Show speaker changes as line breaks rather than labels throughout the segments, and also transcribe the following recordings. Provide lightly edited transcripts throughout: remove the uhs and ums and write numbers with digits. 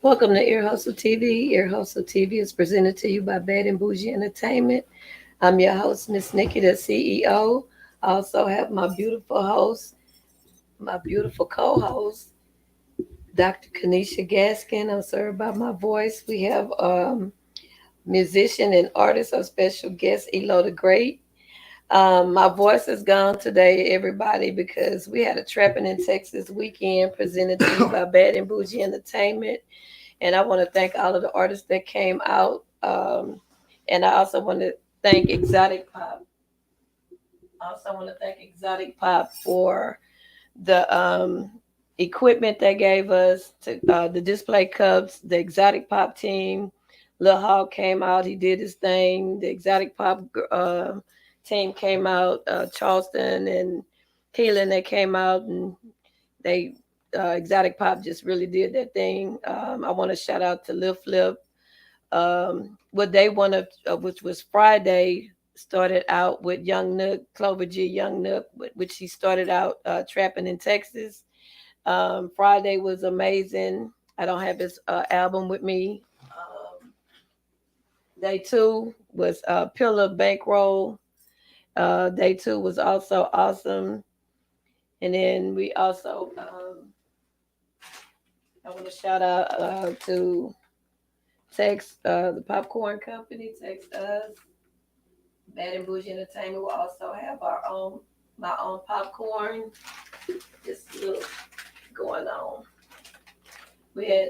Welcome to Ear Hustle TV. Ear Hustle TV is presented to you by Bad and Bougie Entertainment. I'm your host, Miss Nikki, the CEO. I also have my beautiful host, my beautiful co-host, Dr. Kanisha Gaskin. I'm sorry about my voice. We have musician and artist, our special guest, ELOW the Great. My voice is gone today, everybody, because we had a Trapping in Texas weekend presented to you by Bad and Bougie Entertainment. And I want to thank all of the artists that came out. And I also want to thank Exotic Pop. I also want to thank Exotic Pop for the equipment they gave us, to the display cups, the Exotic Pop team. Lil Hawk came out, he did his thing. The Exotic Pop team came out, Charleston and Keelan, they came out and they Exotic Pop just really did that thing. I want to shout out to Lil Flip. What they wanted, which was Friday, started out with Young Nook, Clover G, Young Nook, which he started out trapping in Texas. Friday was amazing. I don't have his album with me. Day two was Pillar Bankroll. Day two was also awesome. And then we also, I want to shout out to Text, the Popcorn Company, Text Us. Bad and Bougie Entertainment will also have my own popcorn. Just a little going on. We had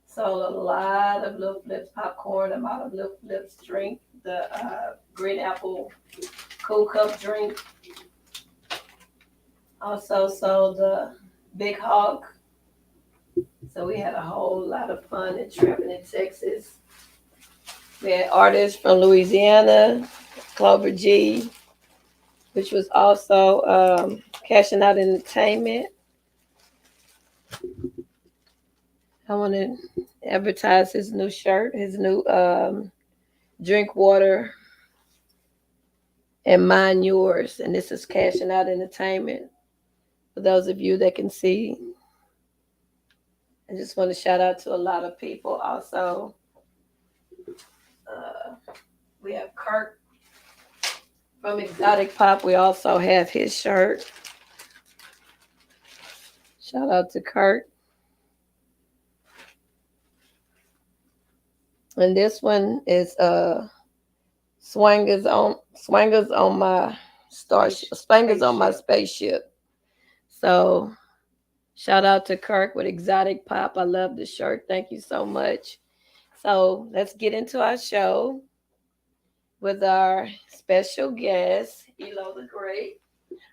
sold a lot of Little Flips popcorn, a lot of Little Flips drink, the green apple cool cup drink. Also sold the Big Hawk. So we had a whole lot of fun in Trapping in Texas. We had artists from Louisiana, Clover G, which was also Cashing Out Entertainment. I want to advertise his new shirt, his new drink water and mind yours. And this is Cashing Out Entertainment. For those of you that can see, I just want to shout out to a lot of people. Also, we have Kirk from Exotic Pop. We also have his shirt. Shout out to Kirk. And this one is swangers on my starship, swangers on my spaceship. So shout out to Kirk with Exotic Pop. I love the shirt. Thank you so much. So let's get into our show with our special guest, ELOW the Great.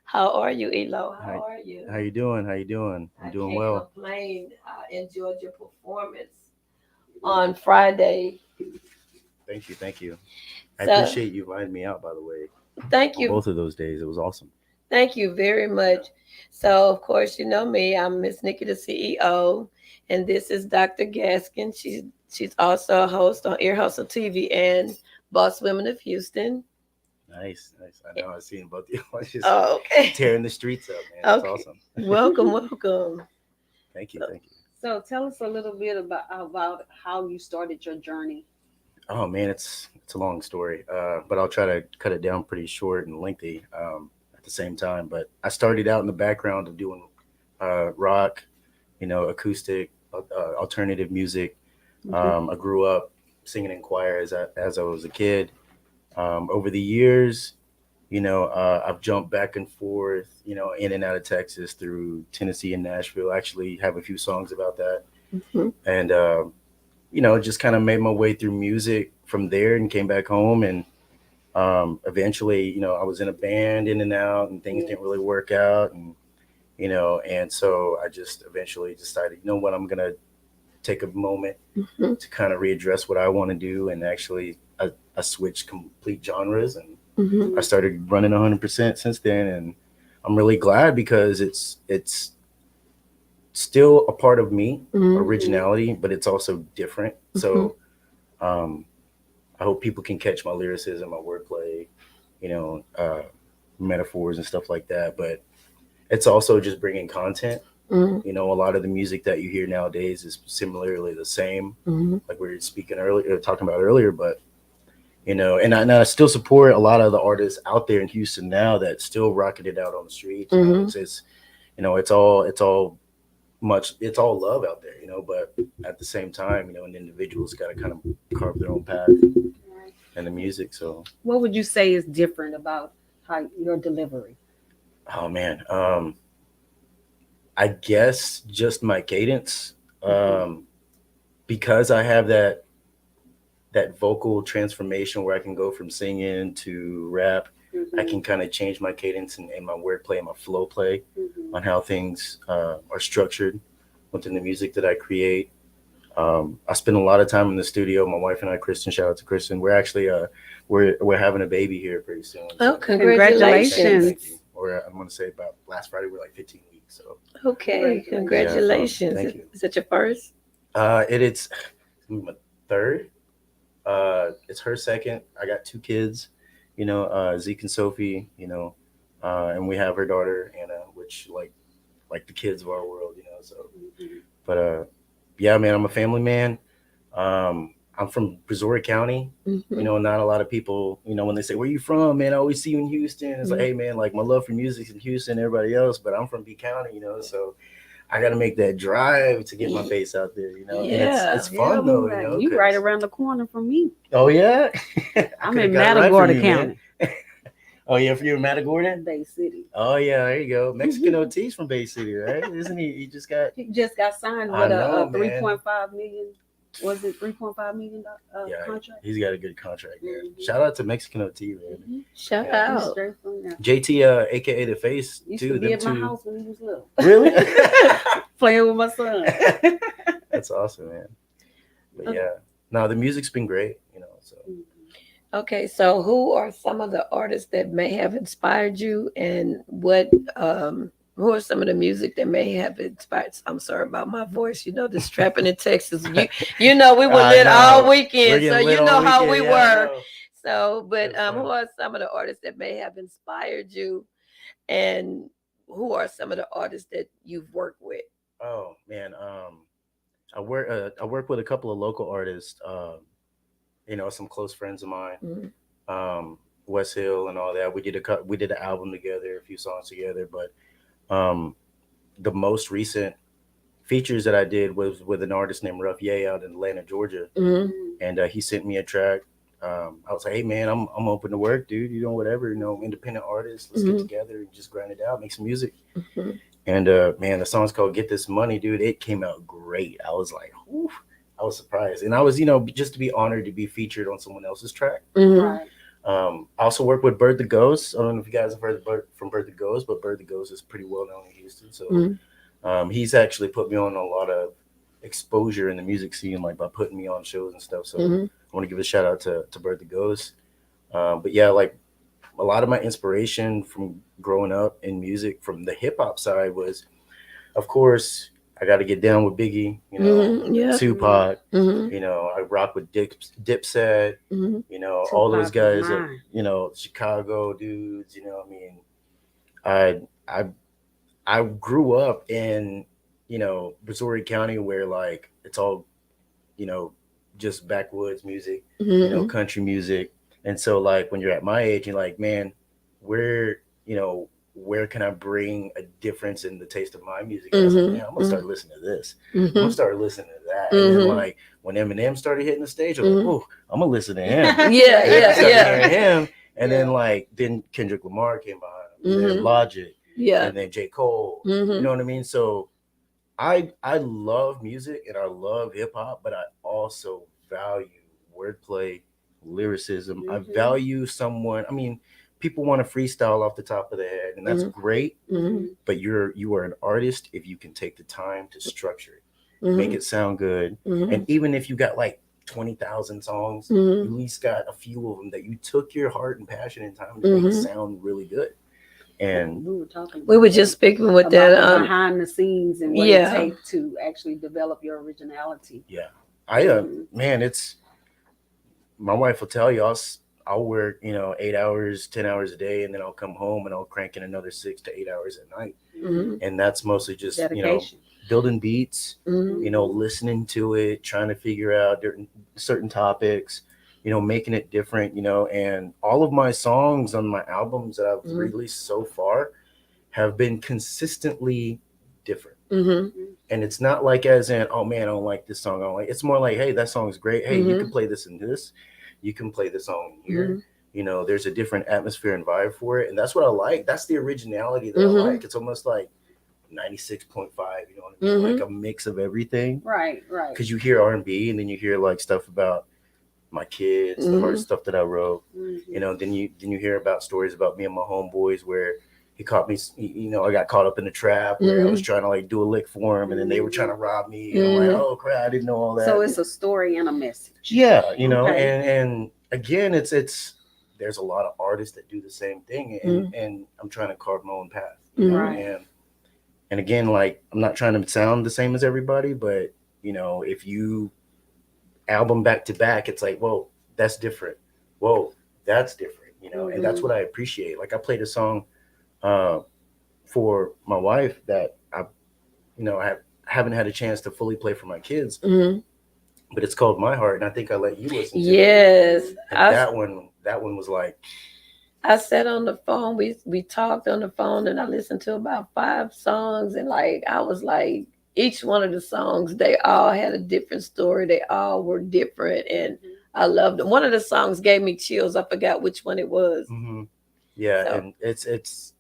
How are you, ELOW? How are you?
How you doing? How you doing? I'm
I
doing
can't
well.
complain. I enjoyed your performance on Friday.
Thank you. Thank you. I
So
appreciate you inviting me out, by the way,
thank
on
you.
both of those days. It was awesome.
Thank you very
Yeah.
much. So, of course, you know me. I'm Miss Nikki, the CEO, and this is Dr. Gaskin. She's also a host on Ear Hustle TV and Boss Women of Houston.
Nice. Nice. I know. I've seen both of you. I just
Oh, okay.
tearing the streets up, man. It's
Okay.
awesome.
Welcome, welcome.
Thank you.
So,
Thank you.
So tell us a little bit about how you started your journey.
Oh man, it's a long story, but I'll try to cut it down pretty short and lengthy at the same time. But I started out in the background of doing rock, acoustic, alternative music.
mhm,
I grew up singing in choir as I was a kid. Over the years, I've jumped back and forth, in and out of Texas through Tennessee and Nashville. I actually have a few songs about that,
mhm,
and just kind of made my way through music from there and came back home and eventually, I was in a band in and out and things didn't really work out and so I just eventually decided, what, I'm gonna take a moment
mhm,
to kind of readdress what I want to do. And actually, I switched complete genres and
mhm,
I started running 100% since then. And I'm really glad because it's still a part of me,
mhm,
originality, but it's also different.
mhm.
So um, I hope people can catch my lyricism, my wordplay, you know, uh, metaphors and stuff like that. But it's also just bringing content.
Mhm.
You know, a lot of the music that you hear nowadays is similarly the same,
Mhm.
like we were speaking earlier, talking about earlier. But you know, and I still support a lot of the artists out there in Houston now that still rocking it out on the streets. You know,
Mhm.
it's you know, it's all love out there. You know, but at the same time, you know, an individual's got to kind of carve their own path
Right.
in the music. So,
What would you say is different about how your delivery?
oh man, I guess just my cadence,
Mhm.
um, because I have that vocal transformation where I can go from singing to rap. I
Mhm.
can kind of change my cadence and my wordplay and my flow play
Mhm.
on how things are structured within the music that I create. I spend a lot of time in the studio. My wife and I, Kristen, shout out to Kristen. We're actually we're having a baby here pretty soon.
Oh,
So thank you,
congratulations.
thank you.
Congratulations.
Or I'm gonna say about last Friday we're like 15 weeks. So
Okay,
Congratulations.
yeah,
congratulations.
thank you.
Is it your first?
It's my third. It's her second. I got two kids, you know, Zeke and Sophie, you know, and we have her daughter Anna, which like the kids of our world, you know. So,
Mhm.
but yeah, man, I'm a family man. I'm from Brazoria County. You
Mhm.
know, not a lot of people, you know, when they say where you from, man, I always see you in Houston. It's like,
Mhm.
hey, man, like my love for music's in Houston, everybody else, but I'm from B County, you know, so I got to make that drive to get my face out there, you know, and
Yeah.
it's
Yeah,
fun though, you know,
you right
because
around the corner from me.
oh yeah, I
I'm
could have
in
got it right from
Matagorda
you, man.
County,
Oh yeah, for you in Matagorda.
Bay City.
Oh yeah, there you go. Mexican OT's from Bay City, right? Isn't he? He just got.
He just got signed
I
with
know,
a
man.
3.5 million. Was it 3.5 million
Yeah,
contract?
he's got a good contract there.
Mhm.
Shout out to Mexican OT, man.
Mhm.
Shout
Yeah.
He's
out.
straight from there.
JT, aka the Face,
Used to
too.
be
Them
at my
two.
house when he was little.
Really?
Playing with my son.
That's awesome, man. But
O-
yeah, no, the music's been great, you know. So
Mhm.
Okay, so who are some of the artists that may have inspired you, and who are some of the music that may have inspired? I'm sorry about my voice. You know, this trapping in Texas. You know, we were
I
lit all
know we're
weekend, so
getting lit
you
all
know how we
weekend. Yeah, I
were.
know.
So,
It
but
was
who
fun.
are some of the artists that may have inspired you, and who are some of the artists that you've worked with?
Oh man, I work with a couple of local artists. You know, some close friends of mine.
Mhm.
um, West Hill and all that. We did an album together, a few songs together. But the most recent features that I did was with an artist named Rough Ye out in Atlanta, Georgia,
Mhm.
and he sent me a track. I was like, hey man, I'm open to work, dude. You know, whatever. You know, independent artist. Let's get
Mhm.
together and just grind it out, make some music.
Mhm.
And man, the song's called "Get This Money," dude. It came out great. I was like, whew, I was surprised, and I was, you know, just to be honored to be featured on someone else's track.
Mhm.
Right.
I also work with Bird the Ghost. I don't know if you guys have heard of Bird the Ghost, but Bird the Ghost is pretty well known in Houston. So
Mhm.
he's actually put me on a lot of exposure in the music scene, like by putting me on shows and stuff. So
Mhm.
I want to give a shout out to Bird the Ghost. But yeah, like a lot of my inspiration from growing up in music from the hip hop side was, of course, I got to get down with Biggie, you know,
Mhm. Yeah.
Mhm.
Tupac,
Mhm.
you know, I rock with Dipset,
Mhm.
you know, all those
Tupac was
guys are,
mine.
you know, Chicago dudes, you know, I mean, I I grew up in, you know, Missouri County where like it's all, you know, just backwoods music, you know,
Mhm.
country music. And so like when you're at my age, you're like, man, where, you know, where can I bring a difference in the taste of my music? And I was like,
Mhm.
man, I'm gonna start listening to this. I'm gonna
Mhm.
start listening to that. And then
Mhm.
like when Eminem started hitting the stage, I was like,
Mhm.
oh, I'm gonna listen to him.
Yeah.
And then I
Yeah.
started
Yeah.
hearing him, and
Yeah.
then Kendrick Lamar came behind him, and then
Mhm.
Logic,
Yeah.
and then J. Cole. You know
Mhm.
what I mean? So I love music and I love hip hop, but I also value wordplay, lyricism. I
Mhm.
value someone. I mean, people want to freestyle off the top of their head, and that's
Mhm.
great.
Mhm.
Mhm.
But you are an artist if you can take the time to structure it, make
Mhm.
it sound good, and
Mhm.
even if you got like 20,000 songs, you
Mhm.
at least got a few of them that you took your heart and passion and time to make
Mhm.
sound really good. And
We were talking
We
about
were just
that.
speaking with
About
that.
the behind the scenes and what it
Yeah.
takes to actually develop your originality.
yeah, I
Mhm.
man, it's my wife will tell you I'll work, 8 hours, 10 hours a day, and then I'll come home and I'll crank in another 6 to 8 hours at night.
Mhm.
And that's mostly just,
Dedication.
building beats,
Mhm.
listening to it, trying to figure out certain topics, making it different, and all of my songs on my albums that I've
Mhm.
released so far have been consistently different.
Mhm.
And it's not like as in, oh man, I don't like this song. I don't like. It's more like, hey, that song is great. Hey, you can
Mhm.
play this in this. You can play the song in here.
Mhm.
There's a different atmosphere and vibe for it, and that's what I like. That's the originality that I
Mhm.
like. It's almost like 96.5. You know what I mean?
Mhm.
Like a mix of everything.
Right, right.
Because you hear R&B, and then you hear like stuff about my kids, the hard
Mhm.
stuff that I wrote.
Mhm.
Then you hear about stories about me and my homeboys where he caught me. I got caught up in a trap where I was
Mhm.
trying to like do a lick for him, and then they were trying to rob me. And I'm like,
Mhm.
oh crap, I didn't know all that.
So it's a story and a message.
Yeah,
Okay.
and again, it's there's a lot of artists that do the same thing, and I'm trying to carve my own path,
Right.
and again, like I'm not trying to sound the same as everybody, but if you album back to back, it's like, whoa, that's different. Whoa, that's different, and that's what I appreciate. Like I played a song uh, for my wife that I haven't had a chance to fully play for my kids,
Mhm.
but it's called My Heart, and I think I let you listen to it.
Yes,
And that one was like,
I sat on the phone. We talked on the phone, and I listened to about 5 songs, and like I was like, each one of the songs, they all had a different story. They all were different, and I loved them. One of the songs gave me chills. I forgot which one it was.
yeah,
So,
and it's.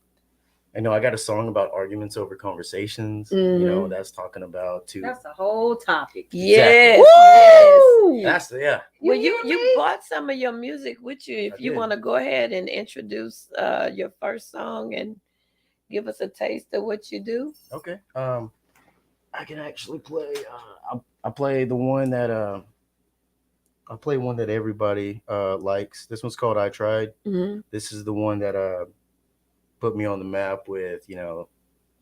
I know I got a song about arguments over conversations.
mhm.
That's talking about too.
That's a whole topic.
Yes,
Woo!
yes.
That's yeah.
Well,
You
you
hear me?
brought some of your music with you. If
I
you
did.
want to go ahead and introduce your first song and give us a taste of what you do.
Okay. I can actually play. I play the one that I play one that everybody likes. This one's called "I Tried."
Mhm.
This is the one that put me on the map with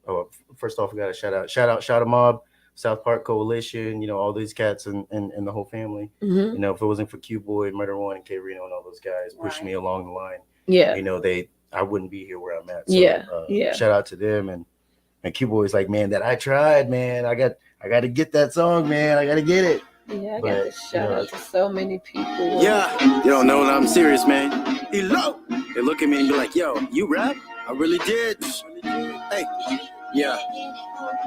Oh, first off, we got to shout out Mob, South Park Coalition. All these cats and the whole family.
Mhm.
If it wasn't for Q Boy, Murder One, and K Reno, and all those guys pushing me
Right.
along the line,
Yeah.
I wouldn't be here where I'm at. So
Yeah. Yeah.
shout out to them and Q Boy's like, man, that I tried, man. I got to get that song, man. I got to get it.
Yeah, I
But,
got to shout out to so many people.
Yeah, you don't know that I'm serious, man. ELOW. They look at me and be like, yo, you rap? I really did. Hey, yeah.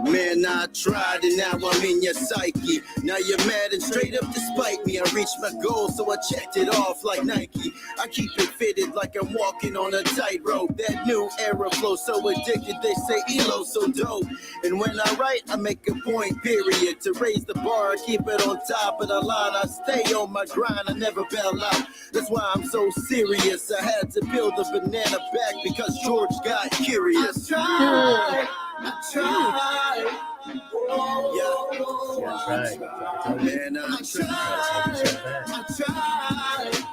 Man, I tried and now I'm in your psyche. Now you're mad and straight up despite me. I reached my goal, so I checked it off like Nike. I keep it fitted like I'm walking on a tightrope. That new era flow so addicted, they say ELOW so dope. And when I write, I make a point, period. To raise the bar, I keep it on top of the line. I stay on my grind, I never bail out. That's why I'm so serious. I had to peel the banana back because George got curious. I tried.
Yeah, I tried.
Man, I tried. I tried.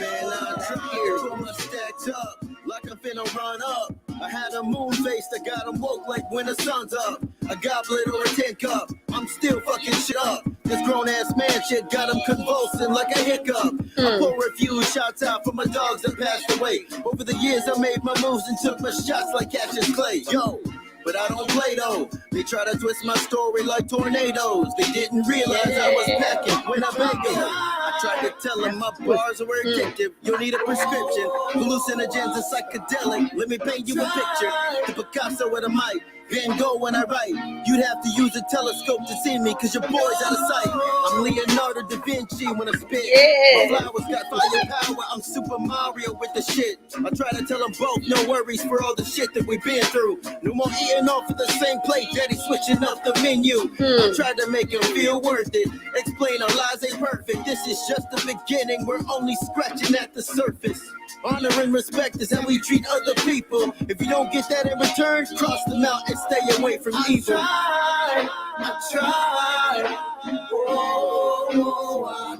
Man, I tried. Put my stacks up like I'm finna run up. I had a moon face that got him woke like when the sun's up. A goblet or a tin cup, I'm still fucking shit up. This grown ass man shit got him convulsing like a hiccup. I pour a few shots out for my dogs that passed away. Over the years I made my moves and took my shots like Cassius Clay. Yo, but I don't play though. They try to twist my story like tornadoes. They didn't realize I was packing when I begged them. I tried to tell them my bars were addictive. You'll need a prescription. Hallucinogens and psychedelic. Let me paint you a picture. The Picasso with a mic. Van Gogh when I write. You'd have to use a telescope to see me, cause your boy's out of sight. I'm Leonardo da Vinci when I spit.
Yeah.
My flowers got firepower. I'm Super Mario with the shit. I try to tell them both, no worries for all the shit that we've been through. No more eating off of the same plate, daddy switching up the menu. I tried to make him feel worth it. Explain our lives ain't perfect. This is just the beginning. We're only scratching at the surface. Honor and respect is how we treat other people. If you don't get that in return, cross them out and stay away from evil. I tried. Oh, I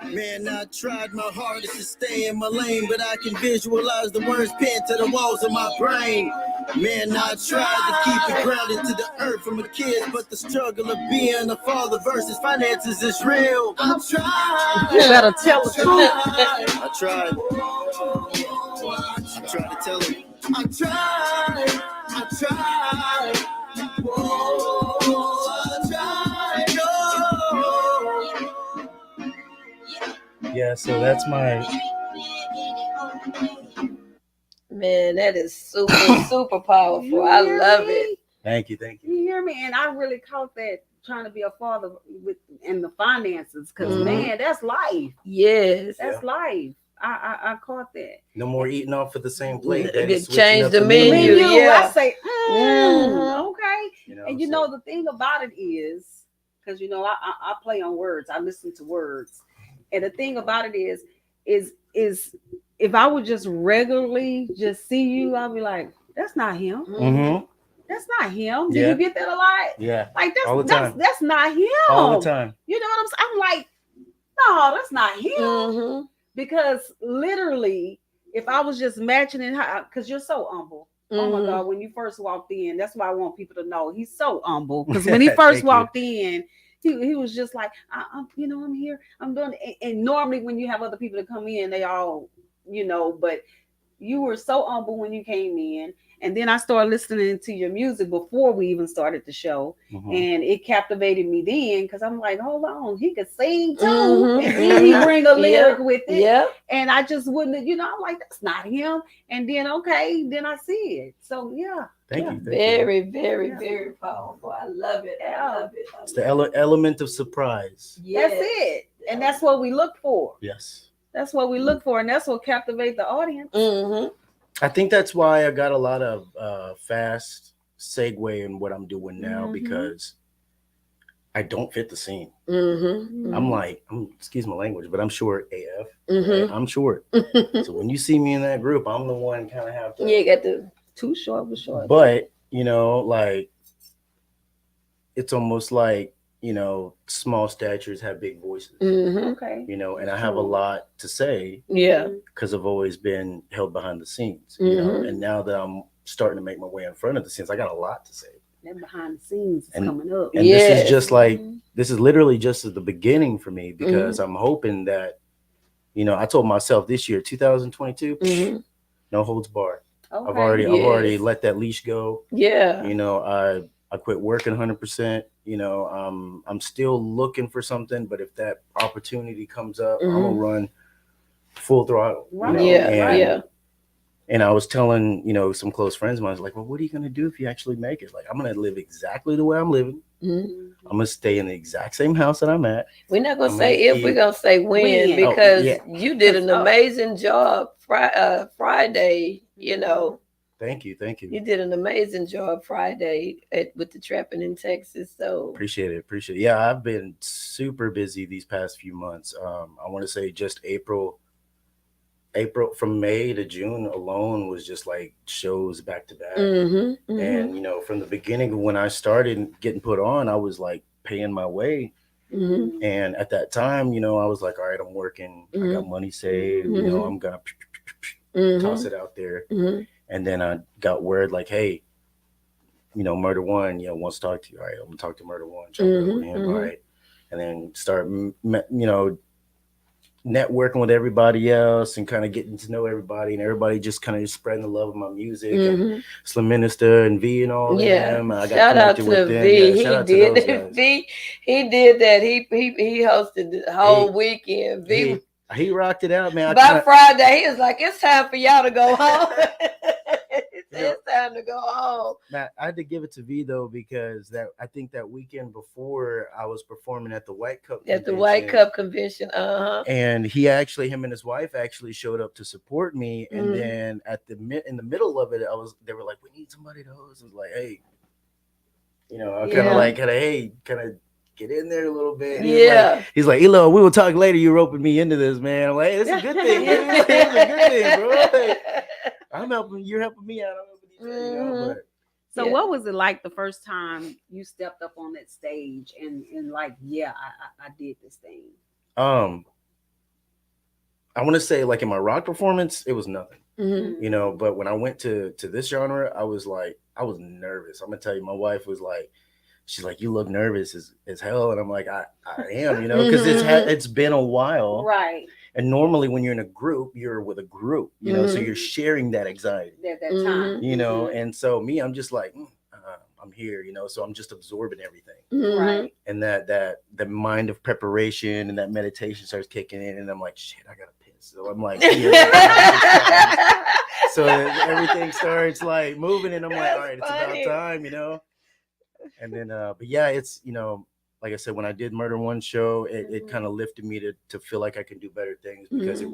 tried. Man, I tried my hardest to stay in my lane, but I can visualize the words pinned to the walls of my brain. Man, I tried to keep it grounded to the earth from a kid, but the struggle of being a father versus finances is real. I tried.
You better tell the truth.
I tried to tell him. I tried.
Yeah, so that's my.
Man, that is super powerful. I love it.
Thank you.
You hear me? And I really caught that trying to be a father with and the finances, because
Mhm.
man, that's life.
Yes.
That's life. I caught that.
No more eating off of the same plate.
They
Daddy's
changed
switching up
the menu. Yeah.
I say,
Mhm.
okay.
You know,
And you
so-
know the thing about it is, because you know I play on words. I listen to words, and the thing about it is if I would just regularly just see you, I'll be like, that's not him.
Mhm.
That's not him. Do
Yeah.
you get that a lot?
Yeah,
Like
all the time.
that's not him.
all the time.
You know what I'm saying? I'm like, no, that's not him.
Mm-hmm.
Because literally, if I was just matching it, because you're so humble. Oh my God, when you first walked in, that's why I want people to know he's so humble. Because when he first
Thank you.
walked in, he was just like, I'm here, I'm doing it. And normally when you have other people that come in, they all, but you were so humble when you came in. And then I started listening to your music before we even started the show.
Mhm.
And it captivated me then because I'm like, hold on, he could sing too.
Mhm.
And then he bring a lyric with it.
Yeah.
And I just wouldn't, I'm like, that's not him. And then, then I see it. So, yeah.
Thank
Yeah.
you.
Very, very,
Yeah.
very powerful. I love it. I love it.
It's the element of surprise.
Yes.
That's it. And that's what we look for.
Yes.
That's what we look for. And that's what captivates the audience.
Mm-hmm.
I think that's why I got a lot of fast segue in what I'm doing now,
Mhm.
because I don't fit the scene.
Mm-hmm.
I'm like, excuse my language, but I'm short AF.
Mm-hmm.
Right? I'm short. So when you see me in that group, I'm the one kind of have to.
You got to.
Too short was short.
But, like, it's almost like, small statures have big voices.
Mm-hmm.
Okay.
And I have a lot to say
Yeah.
because I've always been held behind the scenes.
Mhm.
And now that I'm starting to make my way in front of the scenes, I got a lot to say.
That behind the scenes is
And-
coming up.
And
Yes.
this is just like, this is literally just at the beginning for me, because I'm hoping that, I told myself this year, 2022,
Mhm.
no holds barred.
Okay.
I've already
Yes.
let that leash go.
Yeah.
I quit working 100%. I'm still looking for something, but if that opportunity comes up, I'm gonna run full throttle.
Right.
Yeah.
and,
Yeah.
and I was telling, some close friends of mine, I was like, well, what are you gonna do if you actually make it? Like, I'm gonna live exactly the way I'm living.
Mhm.
I'm gonna stay in the exact same house that I'm at.
We're not gonna
I'm
say
gonna
if, we're
keep-
gonna say when,
When.
because
yeah.
you did an amazing job Friday.
Thank you.
You did an amazing job Friday with the trapping in Texas. So
Appreciate it. Yeah, I've been super busy these past few months. I want to say just April from May to June alone was just like shows back to back.
mm-hmm, mm-hmm,
And from the beginning of when I started getting put on, I was like paying my way.
mm-hmm,
And at that time, I was like, all right, I'm working. I got money saved.
Mhm.
I'm gonna
mm-hmm,
toss it out there.
mm-hmm.
And then I got word like, hey, Murder One, wants to talk to you. All right, I'm gonna talk to Murder One. Jump over
Mhm,
him,
mhm.
all right, and then start, networking with everybody else and kind of getting to know everybody, and everybody just kind of spreading the love of my music and
Mhm.
Slim Minister and V and all
Yeah.
them. I got
Shout out
connected
to
with them.
V.
Yeah,
He
shout out to those
did
guys.
V. He did that. He hosted the whole weekend. V.
He rocked it out, man.
By Friday, he was like, "It's time for y'all to go home." He said, it's time to go home.
Matt, I had to give it to V though, because I think that weekend before I was performing at the White Cup
At the White Cup convention,
and him and his wife actually showed up to support me. And
Mhm.
then in the middle of it, they were like, we need somebody to host. I was like, hey, I kind of get in there a little bit.
Yeah.
He's like, ELOW, we will talk later. You roping me into this, man. I'm like, hey, it's a good thing. Man. It's a good thing, bro. Like, you're helping me out. I'm helping each other, but
So
Yeah.
what was it like the first time you stepped up on that stage and like, I did this thing?
I want to say like in my rock performance, it was nothing,
Mm-hmm.
you know. But when I went to this genre, I was like, I was nervous. I'm gonna tell you, my wife was like, she's like, you look nervous as hell, and I'm like, I am, you know, because it's been a while,
Right.
and normally when you're in a group, you're with a group, you know, so
Mhm.
you're sharing that anxiety,
That
Mhm.
time.
you know,
Mhm.
and so me, I'm just like, I'm here, you know, so I'm just absorbing everything,
Mm-hmm.
Right.
and that the mind of preparation and that meditation starts kicking in, and I'm like, shit, I gotta piss, so I'm like, here, so everything starts like moving, and I'm like, all right, it's about time, you know. And then but yeah, it's, you know, like I said, when I did Murder One show, it kind of lifted me to feel like I can do better things, because
Mhm.
it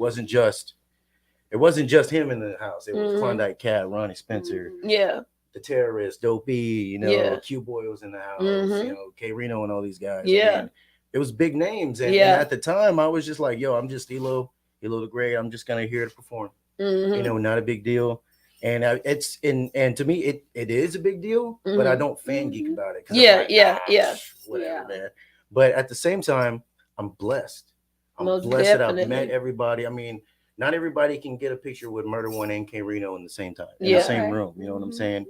wasn't just him in the house. It was
Mhm.
Klondike Cat, Ronnie Spencer,
Yeah.
the terrorist, Dopey, you know,
Yeah.
Q Boy was in the house,
Mhm.
you know, K Reno and all these guys.
Yeah.
I mean, it was big names, and
Yeah.
at the time I was just like, yo, I'm just ELOW the Great. I'm just gonna here to perform,
Mhm.
you know, not a big deal. And it's and to me it is a big deal, but I
Mhm.
don't fan geek about it, because
Yeah,
I'm like,
yeah, yeah.
whatever,
Yeah.
man. But at the same time, I'm blessed. I'm
Most
blessed that I've met
definitely.
everybody. I mean, not everybody can get a picture with Murder One and K Reno in the same time, in the
Yeah.
same
Okay.
room. You know what I'm
Mhm.
saying?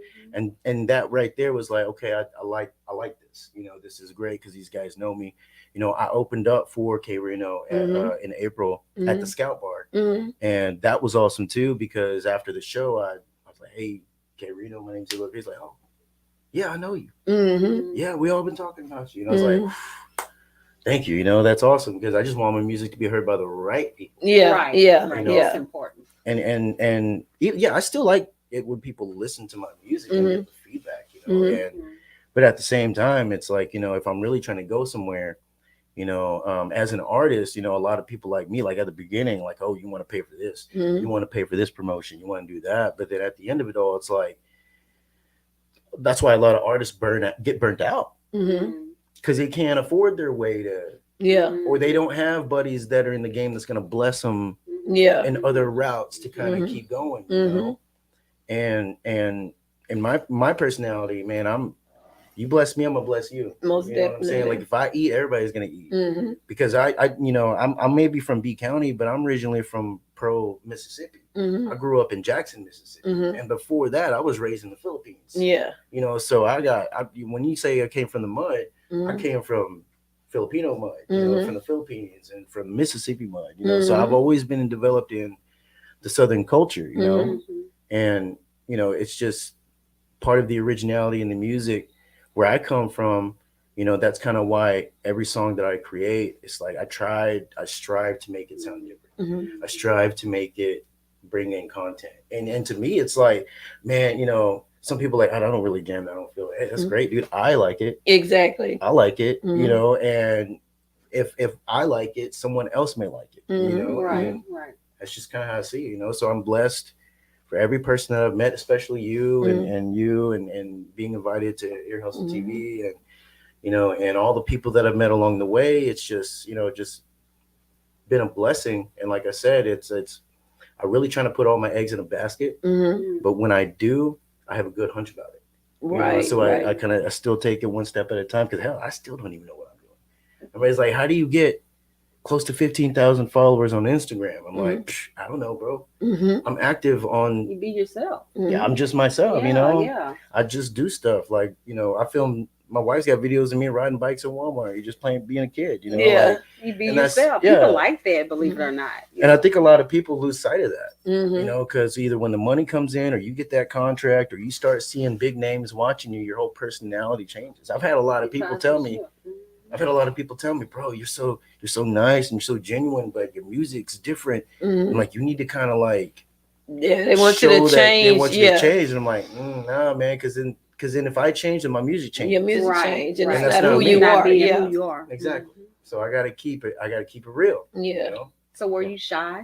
And that right there was like, okay, I like this. You know, this is great because these guys know me. You know, I opened up for K Reno
Mhm.
in April at the
Mhm.
Scout Bar,
Mhm.
and that was awesome too, because after the show, I was like, hey, K Reno, my name's Look. He's like, oh, yeah, I know you.
Mhm.
Yeah, we all been talking about you. And I was like,
Mhm.
thank you. You know, that's awesome, because I just want my music to be heard by the right people.
Yeah.
Right.
Yeah.
Right.
You know,
That's
Yeah.
important.
And yeah, I still like it when people listen to my music and
Mhm.
get the feedback. You know,
Mhm.
and but at the same time, it's like, you know, if I'm really trying to go somewhere, you know, as an artist, you know, a lot of people like me, like at the beginning, like, oh, you want to pay for this, you
Mhm.
want to pay for this promotion, you want to do that, but then at the end of it all, it's like, that's why a lot of artists get burnt out,
Mhm.
because they can't afford their way to,
Yeah.
or they don't have buddies that are in the game that's going to bless them
Yeah.
in other routes to kind of
Mhm.
keep going, you
Mhm.
know. And my personality, man, you bless me, I'm gonna bless you.
Most
You know what I'm saying? Like
definitely.
if I eat, everybody's gonna eat,
Mhm.
because I you know, I'm maybe from B County, but I'm originally from Pearl, Mississippi. I
Mhm.
grew up in Jackson, Mississippi,
Mhm.
and before that, I was raised in the Philippines.
Yeah.
You know, so when you say I came from the mud, I
Mhm.
came from Filipino mud, you know,
Mhm.
from the Philippines and from Mississippi mud, you know. So I've
Mhm.
always been developed in the Southern culture, you know,
Mhm.
and you know, it's just part of the originality in the music where I come from. You know, that's kind of why every song that I create, it's like I strive to make it sound different.
Mhm.
I strive to make it bring in content. And to me, it's like, man, you know, some people are like, I don't really jam, I don't feel it. Hey, that's
Mhm.
great, dude. I like it.
Exactly.
I like it, you
Mhm.
know, and if I like it, someone else may like it, you
Mhm.
know,
Right.
and
Right.
that's just kind of how I see it, you know. So I'm blessed for every person that I've met, especially you
Mhm.
and you and being invited to Ear Hustle
Mhm.
TV, and you know, and all the people that I've met along the way. It's just, you know, just been a blessing. And like I said, it's I really trying to put all my eggs in a basket,
Mhm.
but when I do, I have a good hunch about it. You know,
Right.
so I
Right.
kind of I still take it one step at a time, because hell, I still don't even know what I'm doing. Everybody's like, how do you get close to 15,000 followers on Instagram? I'm
Mhm.
like, I don't know, bro.
Mhm.
I'm active on,
You be yourself.
yeah,
Mhm.
I'm just myself, you
Yeah.
know.
Yeah.
I just do stuff like, you know, I film. My wife's got videos of me riding bikes in Walmart. You just playing, being a kid, you know.
Yeah.
Like,
You be
and that's,
yourself.
yeah.
People like that, believe it or not.
And I think a lot of people lose sight of that, you
Mhm.
know, because either when the money comes in, or you get that contract, or you start seeing big names watching you, your whole personality changes. I've had a lot of people tell me, bro, you're so nice and you're so genuine, but your music's different.
Mhm.
I'm like, you need to kind of like
Yeah. They want you to
show that they
change.
want you to
Yeah.
change. And I'm like, nah, man, because then if I change, then my music
Your
changes.
music
Right,
change, and
right.
it's
And that's
not
not
who
me.
you
Not
are.
being
Yeah.
who you are.
Exactly.
Mhm.
So I gotta keep it real.
Yeah.
You know?
So were you shy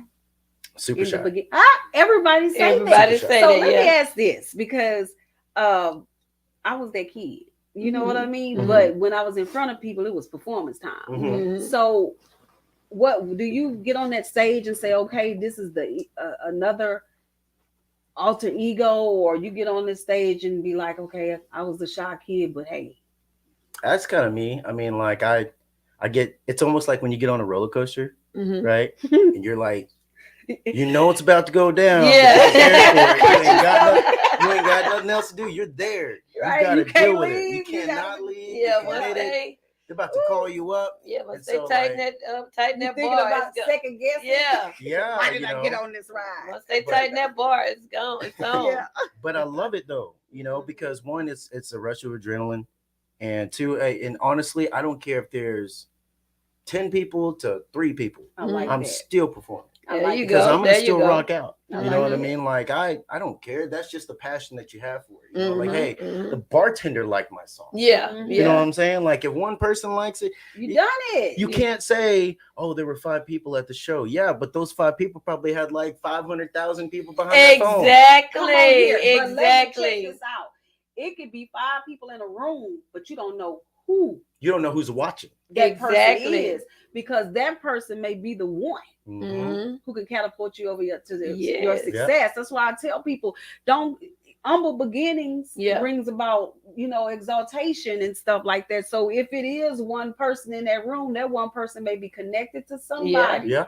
Super
in
shy.
the beginning? Everybody say
Everybody
Super
that.
say
So
that.
let me
Yeah.
ask this, because I was that kid. You know what I mean?
Mhm.
But when I was in front of people, it was performance time.
Mhm.
So what do you get on that stage and say, okay, this is the another alter ego, or you get on this stage and be like, okay, I was a shy kid, but hey.
That's kind of me. I mean, like I get. It's almost like when you get on a roller coaster,
Mhm.
right? And you're like You know it's about to go down.
Yeah.
But you're prepared for it. You ain't got nothing else to do. You're there. You
Right,
got to
you can't
deal with it.
leave,
You
you gotta
cannot
be-
leave.
Yeah,
You're
once
committed.
they
They're about to call you up.
once
And
they
so,
tighten
like,
that tighten
You
that
thinking
bar,
about
it's gone.
second guessing?
Yeah.
Yeah,
Why did
you
I
know.
get on this ride?
Once they
But-
tighten that bar, it's gone. It's on.
Yeah.
But I love it though, because one, it's a rush of adrenaline, and two, and honestly, I don't care if there's 10 people to 3 people.
I like
I'm
that.
still performing
I
There
like
you
it.
because
go.
I'm gonna
There you
still
go.
rock out.
I
You know
like
what I
it.
mean? Like I don't care. That's just the passion that you have for it. You know, like
Mhm,
hey,
mhm.
the bartender liked my song.
Yeah,
Mhm.
You know what
yeah.
I'm saying? Like if one person likes it,
You done it.
you can't say, "Oh, there were 5 people at the show." Yeah, but those 5 people probably had like 500,000 people behind their phone.
Exactly.
Come on here. But let me check
Exactly.
this out. It could be 5 people in a room, but you don't know who
You don't know who's watching.
that
Exactly.
person is, because that person may be the one
Mhm.
Mhm.
who can catapult you over to your
Yes.
success. That's why I tell people, don't humble beginnings
Yeah.
brings about exaltation and stuff like that. So if it is one person in that room, that one person may be connected to somebody
Yeah.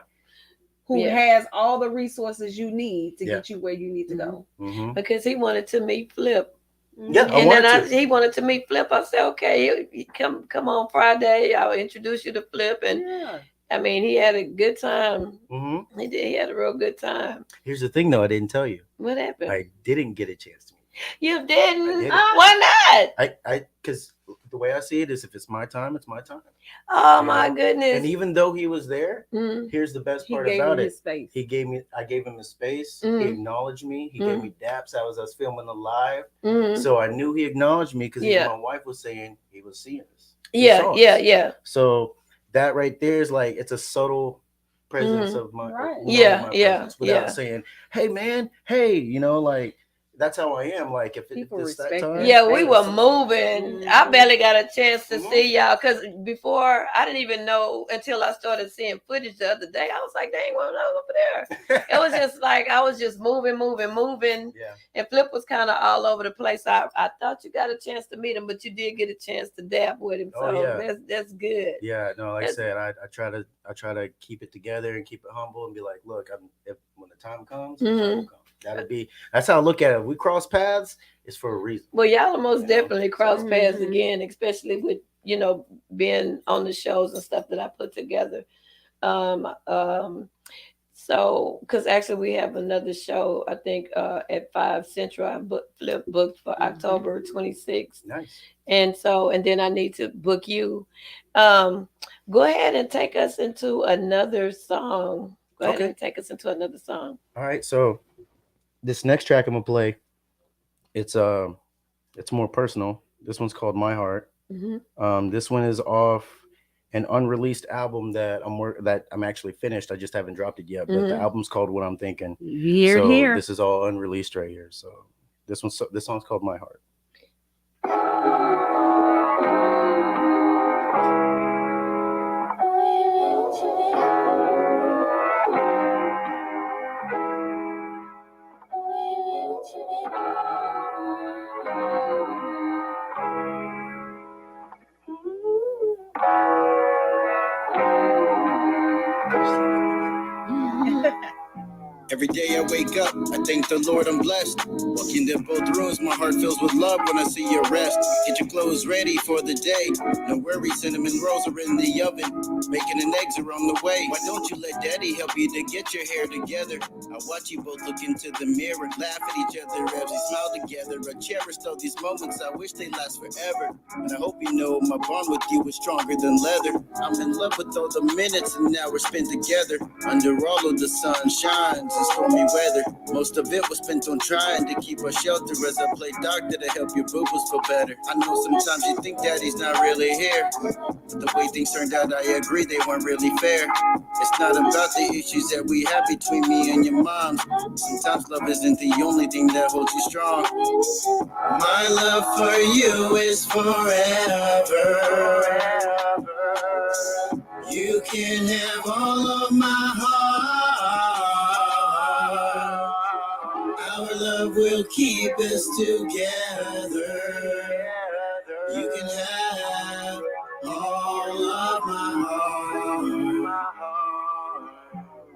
who
Yeah.
has all the resources you need to
Yeah.
get you where you need to go.
Mhm.
Because he wanted to meet Flip.
Yeah, I
And
wanted
then
to.
he wanted to meet Flip. I said, okay, you come on Friday. I'll introduce you to Flip. And
Yeah.
I mean, he had a good time.
Mhm.
He did. He had a real good time.
Here's the thing, though. I didn't tell you.
What happened?
I didn't get a chance to meet.
You didn't?
I didn't.
Why not?
Because the way I see it is, if it's my time, it's my time.
Oh
You
my
know?
goodness.
And even though he was there,
Mhm.
here's the best
He
part
gave
about
him
it.
his space.
I gave him his space.
Mhm.
He acknowledged me. He gave me daps. I was filming the live,
Mhm.
so I knew he acknowledged me because
Yeah.
even my wife was saying he was seeing us. He
Yeah,
saw
yeah,
us.
yeah.
So that right there is like it's a subtle presence of my
Right.
Yeah,
my
yeah,
presence without
yeah.
saying, "Hey, man, hey," like that's how I am. Like if
People
it's that
respect
time,
that.
Yeah, we
Hey,
were
so-
moving. I barely got a chance to
Mhm.
see y'all because before I didn't even know until I started seeing footage the other day. I was like, "Dang, what was over there?" It was just like I was just moving,
Yeah.
and Flip was kind of all over the place. I thought you got a chance to meet him, but you did get a chance to dab with him. So
Oh, yeah.
that's good.
Yeah, no, like I
That's-
said, I try to keep it together and keep it humble and be like, look, when the time comes, the time will
Mhm.
come. That's how I look at it. If we cross paths, it's for a reason.
Well, y'all most
You know?
definitely cross paths
Mhm.
again, especially with being on the shows and stuff that I put together. So because actually we have another show, I think at 5 Central. I Flip booked for October 26th,
Nice.
and then I need to book you. Go ahead and take us into another song. Go ahead
Okay.
and take us into another song.
All right, so this next track I'm gonna play, it's more personal. This one's called My Heart.
Mhm.
This one is off an unreleased album that I'm actually finished. I just haven't dropped it yet, but the
Mhm.
album's called What I'm Thinking.
Here,
So
here.
this is all unreleased right here. So this song's called My Heart.
Every day I wake up, I thank the Lord I'm blessed. Walking in both rooms, my heart fills with love when I see your rest. Get your clothes ready for the day. No worries, cinnamon rolls are in the oven. Bacon and eggs are on the way. Why don't you let daddy help you to get your hair together? I watch you both look into the mirror, laugh at each other as we smile together. I cherish all these moments, I wish they last forever. And I hope you know my bond with you is stronger than leather. I'm in love with all the minutes and hours spent together. Under all of the sunshines and stormy weather. Most of it was spent on trying to keep us shelter as I played doctor to help your boo-boos feel better. I know sometimes you think daddy's not really here, but the way things turned out, I agree they weren't really fair. It's not about the issues that we have between me and your mom. Sometimes love isn't the only thing that holds you strong. My love for you is forever. You can have all of my heart. Our love will keep us together. You can have all of my heart.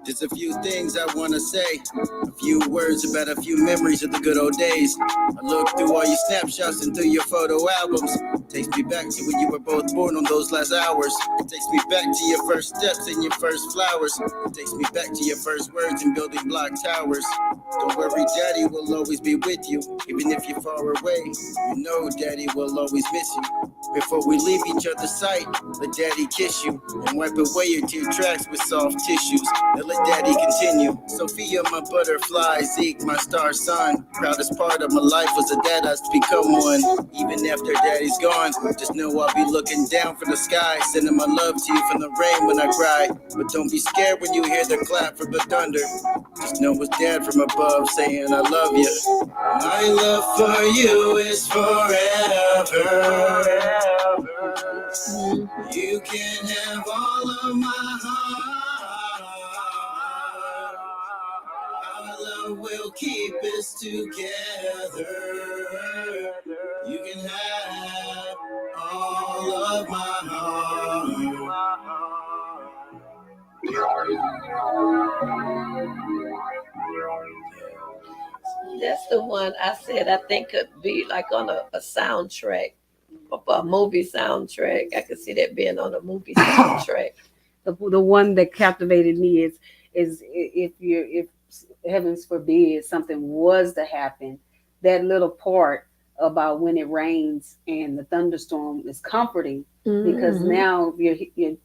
This There's a few things I wanna say, a few words about a few memories of the good old days. I look through all your snapshots and through your photo albums. Takes me back to when you were both born on those last hours. It takes me back to your first steps and your first flowers. It takes me back to your first words and building block towers. Don't worry, Daddy will always be with you. Even if you're far away, you know Daddy will always miss you. Before we leave each other's sight, let Daddy kiss you and wipe away your tear tracks with soft tissues. Now let Daddy continue. Sophia, my butterfly, Zeke, my star son. Proudest part of my life was the dad I've become one. Even after Daddy's gone, just know I'll be looking down from the sky, sending my love to you from the rain when I cry. But don't be scared when you hear the clap from the thunder. Just know it's Dad from above saying I love you. My love for you is forever. You can have all of my heart. Our love will keep us together. You can have all of my heart.
That's the one I said I think could be like on a soundtrack, a movie soundtrack. I could see that being on a movie soundtrack.
The one that captivated me is if heavens forbid something was to happen, that little part about when it rains and the thunderstorm is comforting. Because now your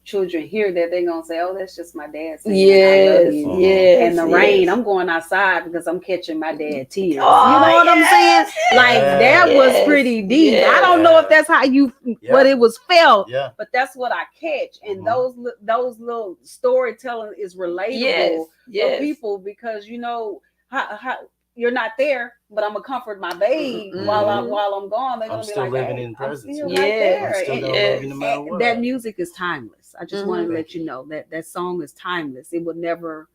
children hear that, they're gonna say, "Oh, that's just my dad saying I love you." And the rain, I'm going outside because I'm catching my dad tears.
Oh,
you know what I'm saying? Like that was pretty deep. I don't know if that's how you what it was felt, but that's what I catch. And those little storytelling is relatable for people because you know how you're not there, but I'm gonna comfort my babe while I'm gone. They're gonna be
still
like,
living
hey,
in presence.
I'm still right there.
I'm still gonna love you no matter what.
That music is timeless. I just wanted to let you know that song is timeless. It would never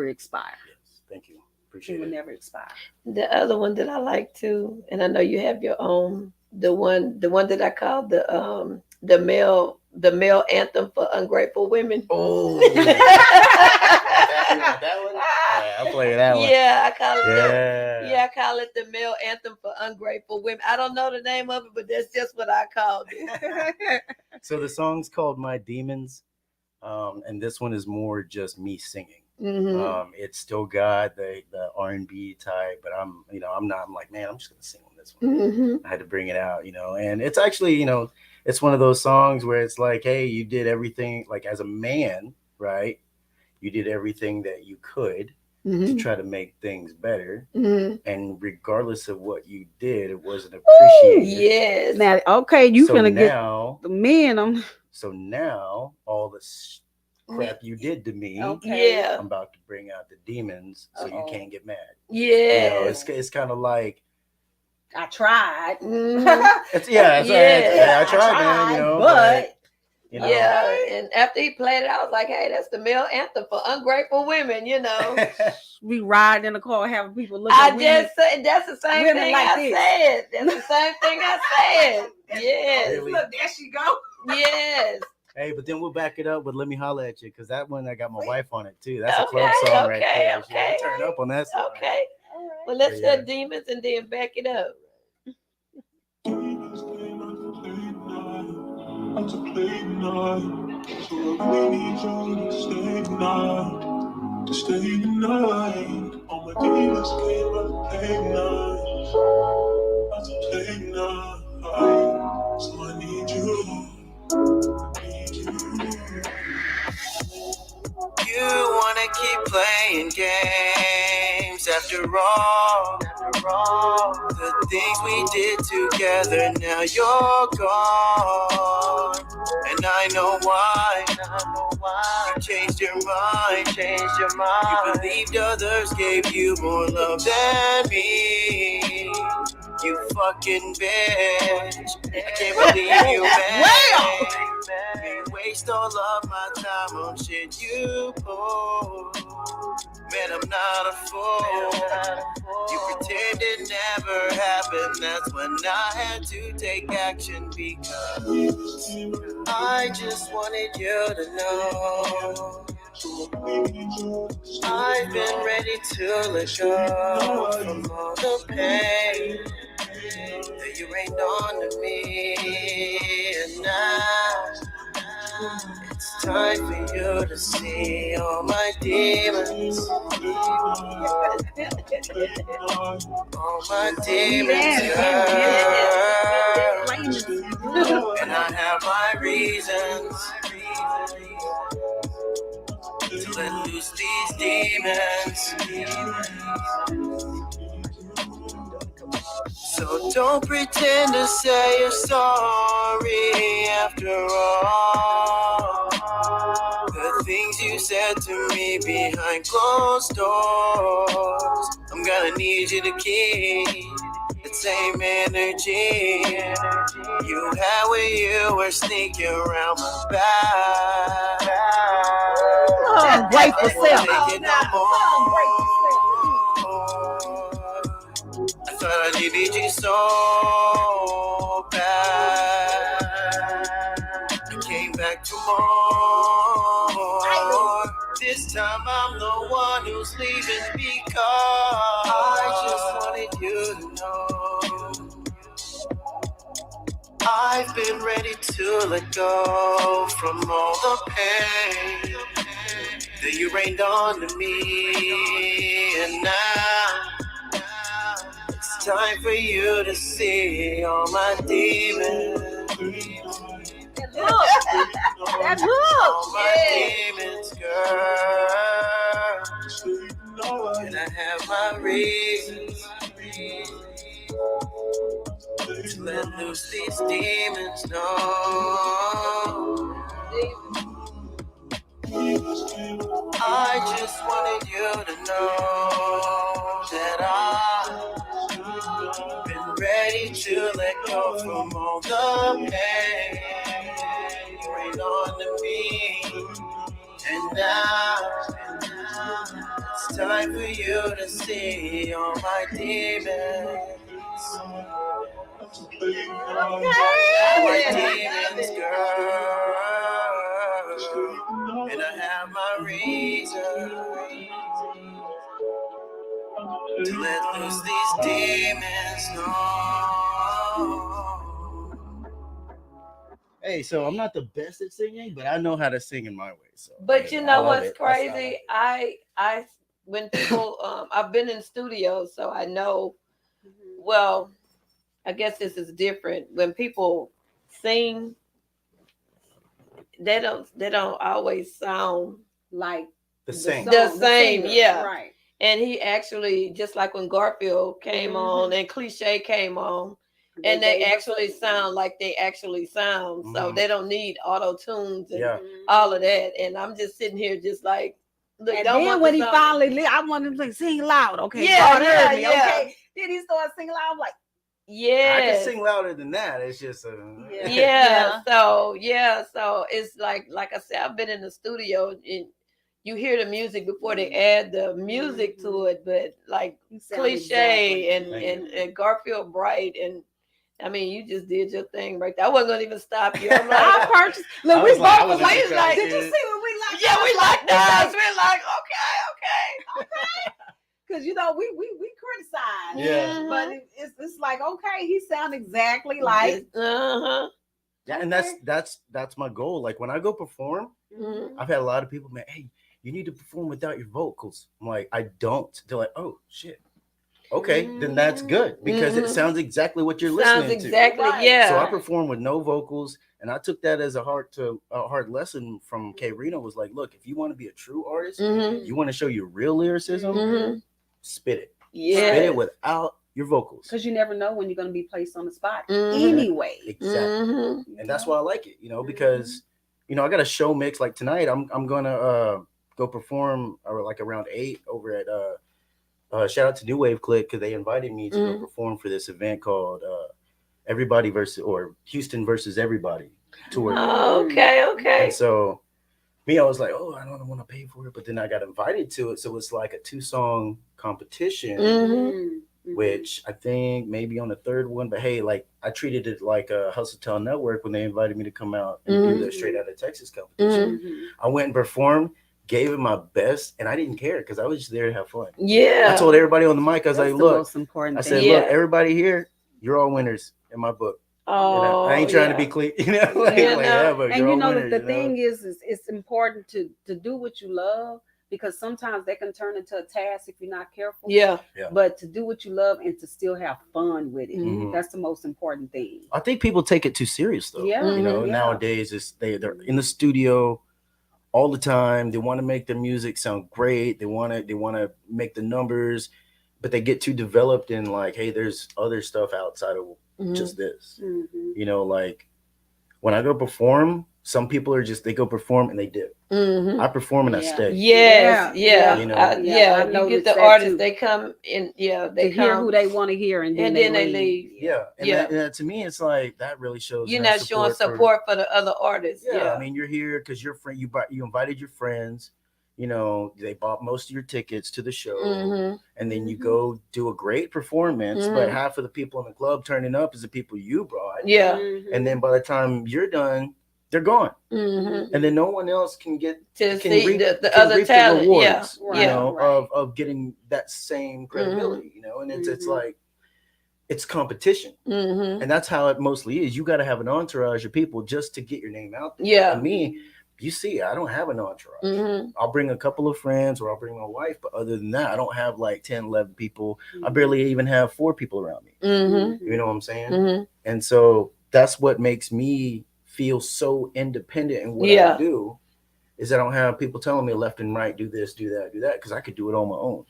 expire.
Yes, thank you. Appreciate it.
It would never expire.
The other one that I like too, and I know you have your own, the one that I call the male anthem for ungrateful women.
Oh, that one? Yeah, I'll play that one.
Yeah, I call it. I call it the male anthem for ungrateful women. I don't know the name of it, but that's just what I called it.
So the song's called "My Demons," and this one is more just me singing. It's still got the R&B type, but I'm like, man, I'm just gonna sing on this one. I had to bring it out, and it's actually, it's one of those songs where it's like, hey, you did everything, like as a man, right? You did everything that you could to try to make things better, and regardless of what you did, it wasn't appreciated.
Yes.
Now, okay, you finna
now,
get the men.
So now all the crap you did to me,
I'm
about to bring out the demons, so you can't get mad.
Yeah,
it's kind of like
I tried.
I tried, man. But.
And after he played it, I was like, hey, that's the male anthem for ungrateful women,
We ride in the car having people look
at
me.
Just said that's the same thing
like
I said. That's the same thing I said. Yes.
Really? Look, there she go.
Yes.
Hey, but then we'll back it up with "Let Me Holla at You" because that one I got my wife on it too. That's a club song right there.
Okay.
Turn up on that song.
Okay. Well, let's hear Demons and then back it up.
To play night, so I really need you to stay the night. All my demons came out to play night, so I need you.
You wanna keep playing games after all the things we did together. Now you're gone, and I know why. You changed your mind. You believed others gave you more love than me. You fucking bitch. I can't believe you, man. You waste all of my time on shit you pull. Man, I'm not a fool. You pretend it never happened. That's when I had to take action because I just wanted you to know I've been ready to let go from all the pain that you rained on me, and now it's time for you to see all my demons, all my demons, girl. And I have my reasons to let loose these demons. So don't pretend to say you're sorry after all the things you said to me behind closed doors. I'm gonna need you to keep the same energy you had when you were sneaking around my back.
Grateful self.
Take it no more. I thought I needed you so bad. I came back for more. This time I'm the one who's leaving because I just wanted you to know I've been ready to let go from all the pain that you rained on me, and now it's time for you to see all my demons.
That look.
All my demons, girl. And I have my reasons to let loose these demons. No. I just wanted you to know that I've been ready to let go from all the pain you rained on me, and now it's time for you to see all my demons. All my demons, girl. And I have my reason to let loose these demons. No.
Hey, so I'm not the best at singing, but I know how to sing in my way. So,
But
hey,
you
I
know
love
what's
it. That's how I
crazy?
like it.
I when people I've been in studios, so I know. Well, I guess this is different. When people sing, they don't always sound
Like
The same.
the same.
singer.
Yeah.
Right.
And he actually, just like when Garfield came on and Cliche came on, and they
gave us-
actually sound like they actually sound. So
Mhm.
they don't need auto tunes and
Yeah.
all of that. And I'm just sitting here just like, look,
And
don't
then
want
when
the
he
song.
finally, I wanted him to sing loud. Okay,
Yeah,
God heard me.
yeah, yeah.
Okay, then he started singing loud. I'm like,
I can
Yes.
sing louder than that. It's just
Yeah.
Yeah. So it's like I said, I've been in the studio and you hear the music before they add the music to it, but like
you sound
Cliche
exactly.
and Garfield Bright, and I mean, you just did your thing right there. I wasn't gonna even stop you. I'm
I
like,
purchased. Look,
I
we
was like- I
both
was
was like,
like,
did you see when we like?
yeah, we like this. We're like, okay.
Because you know we criticize.
Yeah.
But it's like okay, he sound exactly like.
Uh-huh.
Yeah, and that's my goal. Like when I go perform, I've had a lot of people, man, hey, you need to perform without your vocals. I'm like, I don't. They're like, oh shit. Okay, then that's good because it sounds exactly what you're
Sounds
listening
exactly,
Right.
to.
yeah.
So I perform with no vocals, and I took that as a hard lesson from K Reno. Was like, look, if you want to be a true artist, you want to show your real lyricism, spit it.
Yeah.
Spit it without your vocals.
Because you never know when you're going to be placed on the spot.
Mhm.
Anyway.
Exactly. And that's why I like it, because I got a show mix like tonight. I'm gonna go perform like around 8 over at shout out to New Wave Click because they invited me to go perform for this event called Everybody versus or Houston versus Everybody tour.
Okay.
And so me, I was like, oh, I don't want to pay for it, but then I got invited to it, so it's like a 2-song competition. Which I think maybe on the third one, but hey, like I treated it like a Hustle Town Network when they invited me to come out and do the Straight Outta Texas competition. I went and performed. gave it my best, and I didn't care because I was just there to have fun.
Yeah.
I told everybody on the mic, I was
That's
like,
the
look,
most important
I
thing.
said,
Yeah.
look, everybody here, you're all winners in my book.
Oh,
I ain't trying to
yeah.
be clean, you know,
You
like
know,
that, but
And
you're
you
all
know
winners.
the
You know?
thing is it's important to do what you love, because sometimes that can turn into a task if you're not careful.
Yeah.
But to do what you love and to still have fun with it,
Mhm.
that's the most important thing.
I think people take it too serious though.
Yeah,
You know,
Mhm.
nowadays they're in the studio all the time. They want to make their music sound great. They want to make the numbers, but they get too developed in like, hey, there's other stuff outside of
Mhm.
just this.
Mm-hmm.
You know, like when I go perform, some people are just they go perform and they dip.
Mhm.
I perform and I
Yeah.
stay.
Yes,
Yeah,
yeah,
You know.
I
yeah. You get
noticed
the
that
artists,
too.
they come in, yeah, they
To hear
come,
who they want to hear, and then
and
they
then they
leave.
leave.
Yeah, and
Yeah.
that to me, it's like that really shows
You're
no
not showing support for the other artists.
Yeah,
Yeah.
I mean, you're here because your friend you invited your friends. You know, they bought most of your tickets to the show,
Mm-hmm.
and then you
Mhm.
go do a great performance. But
Mhm.
half of the people in the club turning up is the people you brought,
Yeah.
Mhm.
and then by the time you're done, they're gone,
Mm-hmm.
and then no one else can get
To
can
see
reap
the
can
other
reap the
talent. Yeah.
rewards,
Right,
you
Yeah.
know,
right.
of getting that same credibility, you know, and it's
Mhm.
like it's competition.
Mm-hmm.
And that's how it mostly is. You got to have an entourage of people just to get your name out there.
Yeah.
And me, you see, I don't have an entourage.
Mm-hmm.
I'll bring a couple of friends or I'll bring my wife, but other than that, I don't have like 10, 11 people. I barely even have 4 people around me.
Mm-hmm.
You know what I'm saying?
Mm-hmm.
And so that's what makes me feel so independent in what
Yeah.
I do is I don't have people telling me left and right, do this, do that, do that, because I could do it on my own.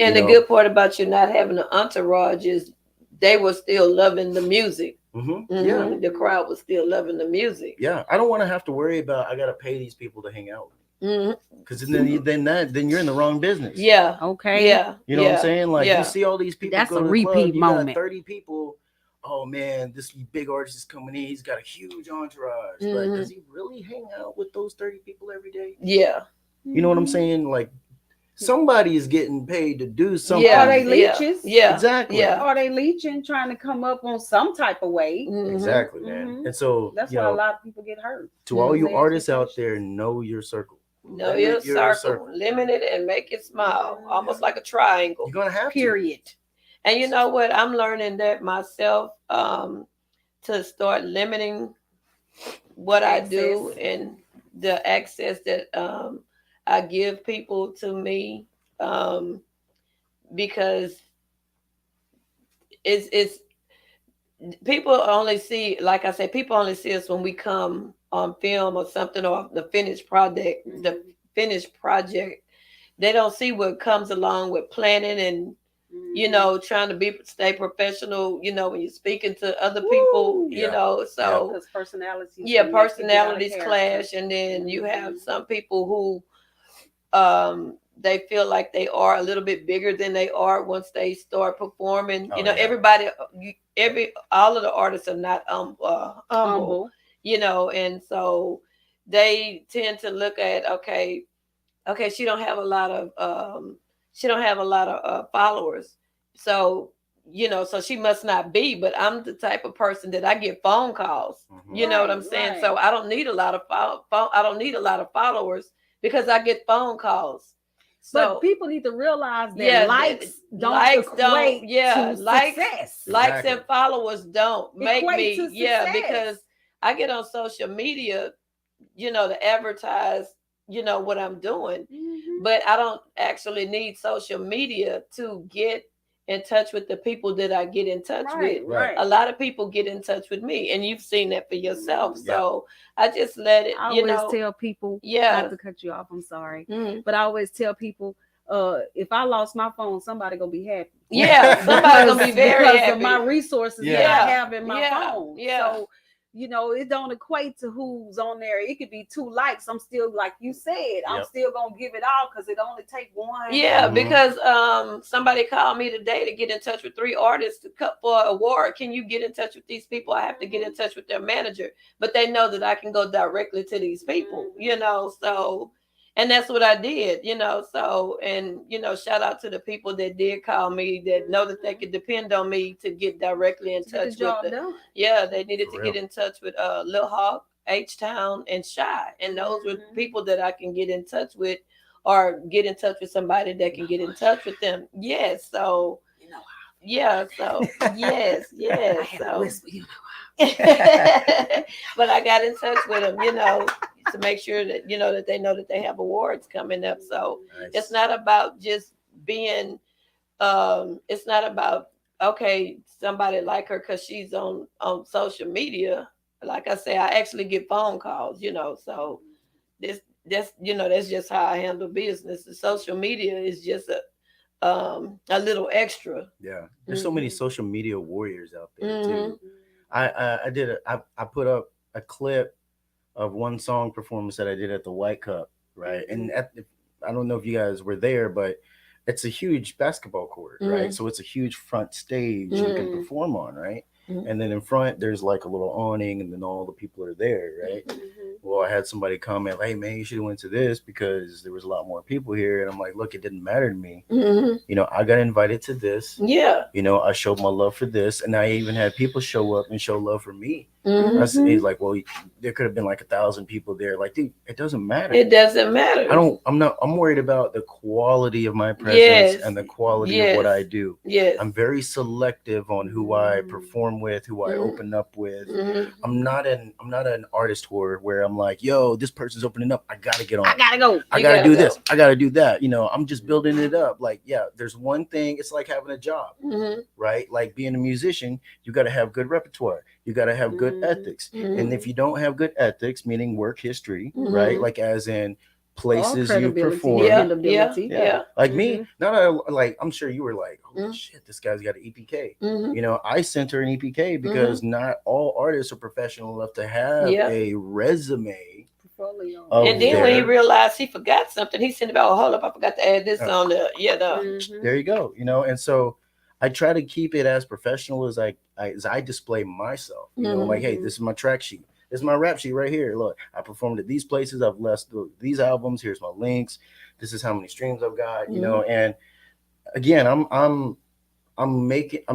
And
You
the
know?
good part about you not having an entourage is they were still loving the music.
Mm-hmm.
Mhm.
Yeah.
The crowd was still loving the music.
Yeah. I don't want to have to worry about I got to pay these people to hang out with me.
Mhm.
Because then you're in the wrong business.
Yeah.
Okay.
Yeah.
You know what I'm
Yeah.
saying? Like
Yeah.
you see all these people
That's
go
a
to the club,
repeat
you
moment.
got 30 people. Oh man, this big artist is coming in. He's got a huge entourage. But
Mhm.
does he really hang out with those 30 people every day?
Yeah.
You know what I'm saying? Like somebody is getting paid to do something.
Yeah.
Are they
Yeah.
leeches?
Yeah.
Exactly.
Yeah.
Are they leeching, trying to come up on some type of way?
Mhm.
Exactly, man.
Mhm.
And so
That's
you
why a
know,
lot of people get hurt.
to all you
Their
artists out there,
expectations.
know your circle.
Know
Limit
your circle, limit it, and make it smile, almost like a triangle.
You're gonna have
Period.
And you know what? I'm learning that myself, to start limiting what I do
Access.
and the access that I give people to me, um, because it's people only see, like I said, people only see us when we come on film or something, or the finished project. The finished project, they don't see what comes along with planning and trying to stay professional, when you're speaking to other people,
Woo!
Yeah.
so
Because personalities.
yeah,
can make you get out of
personalities
character.
clash, and then you have some people who they feel like they are a little bit bigger than they are once they start performing.
Oh, yeah.
Everybody, all of the artists are not humble,
Humble.
and so they tend to look at, okay, she don't have a lot of followers, so so she must not be. But I'm the type of person that I get phone calls.
Mhm.
You know what I'm saying?
Right.
So I don't need a lot of I don't need a lot of followers because I get phone calls. So
But people need to realize that
yeah,
likes don't
likes
equate
yeah,
to
likes
success.
likes and
Exactly.
followers don't make
Equate
me,
to
because
success.
I get on social media, to advertise, what I'm doing.
Mhm.
But I don't actually need social media to get in touch with the people that I get in touch with.
Right.
A lot of people get in touch with me, and you've seen that for yourself.
Yeah.
So I just let it,
I always tell people,
yeah.
not to cut you off, I'm sorry.
Mhm.
But I always tell people, if I lost my phone, somebody gonna be happy.
Yeah, somebody's gonna be very
because
happy
of my resources
Yeah.
that I have in my
Yeah.
phone.
Yeah.
So, it don't equate to who's on there. It could be 2 likes. I'm still, like you said, I'm
Yep.
still gonna give it all because it only take one.
Yeah,
Mhm.
because somebody called me today to get in touch with 3 artists to cut for an award. Can you get in touch with these people? I have to get in touch with their manager, but they know that I can go directly to these people, so, and that's what I did, so, and shout out to the people that did call me, that know that they could depend on me to get directly in
To get
touch
the
with
job done.
yeah, they needed
For
to
real.
get in touch with Lil Hawk, H-Town, and Shy. And those were
Mhm.
people that I can get in touch with, or get in touch with somebody that can get in touch with them. Yes. So,
You know,
yeah. So, yes,
I
yes.
had to
So,
whisper. You
but I got in touch with them, to make sure that, that they know that they have awards coming up. So it's
Nice.
not about just being, it's not about, okay, somebody like her because she's on social media. Like I say, I actually get phone calls, so this that's just how I handle business. The social media is just a little extra.
Yeah, there's so many
Mhm.
social media warriors out there
Mhm.
too. I put up a clip of one song performance that I did at the White Cup, right? And I don't know if you guys were there, but it's a huge basketball court, right?
Mhm.
So it's a huge front stage you can
Mhm.
perform on, right?
Mhm.
And then in front there's like a little awning, and then all the people are there, right? Well, I had somebody comment, hey man, you should have went to this because there was a lot more people here, and I'm like, look, it didn't matter to me.
Mhm.
I got invited to this.
Yeah.
I showed my love for this, and I even had people show up and show love for me.
Mhm.
He's like, well, there could have been like 1,000 people there. Like, dude, it doesn't matter.
It doesn't matter.
I'm worried about the quality of my presence
Yes.
and the quality of
Yes.
what I do.
Yes.
I'm very selective on who I perform with, who I
Mhm.
open up with.
Mhm.
I'm not an artist whore where I'm like, yo, this person's opening up, I gotta get on.
I gotta go.
I
You
gotta
gotta
do
go.
this. I gotta do that. I'm just building it up. Like, yeah, there's one thing. It's like having a job,
Mhm.
right? Like being a musician, you got to have good repertoire. You got to have good
Mhm.
ethics.
Mhm.
And if you don't have good ethics, meaning work history,
Mhm.
right? Like as in
Or
places you
credibility,
perform.
Yeah.
dependability.
Yeah.
Yeah.
Like
Mhm.
me, not like I'm sure you were like, holy
Mhm.
shit, this guy's got an EPK.
Mhm.
I sent her an EPK because not all artists are professional enough to have
Yeah.
a resume.
Portfolio.
Of
And then when he
their-
realized he forgot something, he said, "Oh, hold up, I forgot to add this
Uh,
on the
Mhm.
There you go. And so I try to keep it as professional as I display myself. Like, hey,
Mhm.
this is my track sheet. This is my rap sheet right here. Look, I performed at these places. I've left these albums. Here's my links. This is how many streams I've got. And again, I'm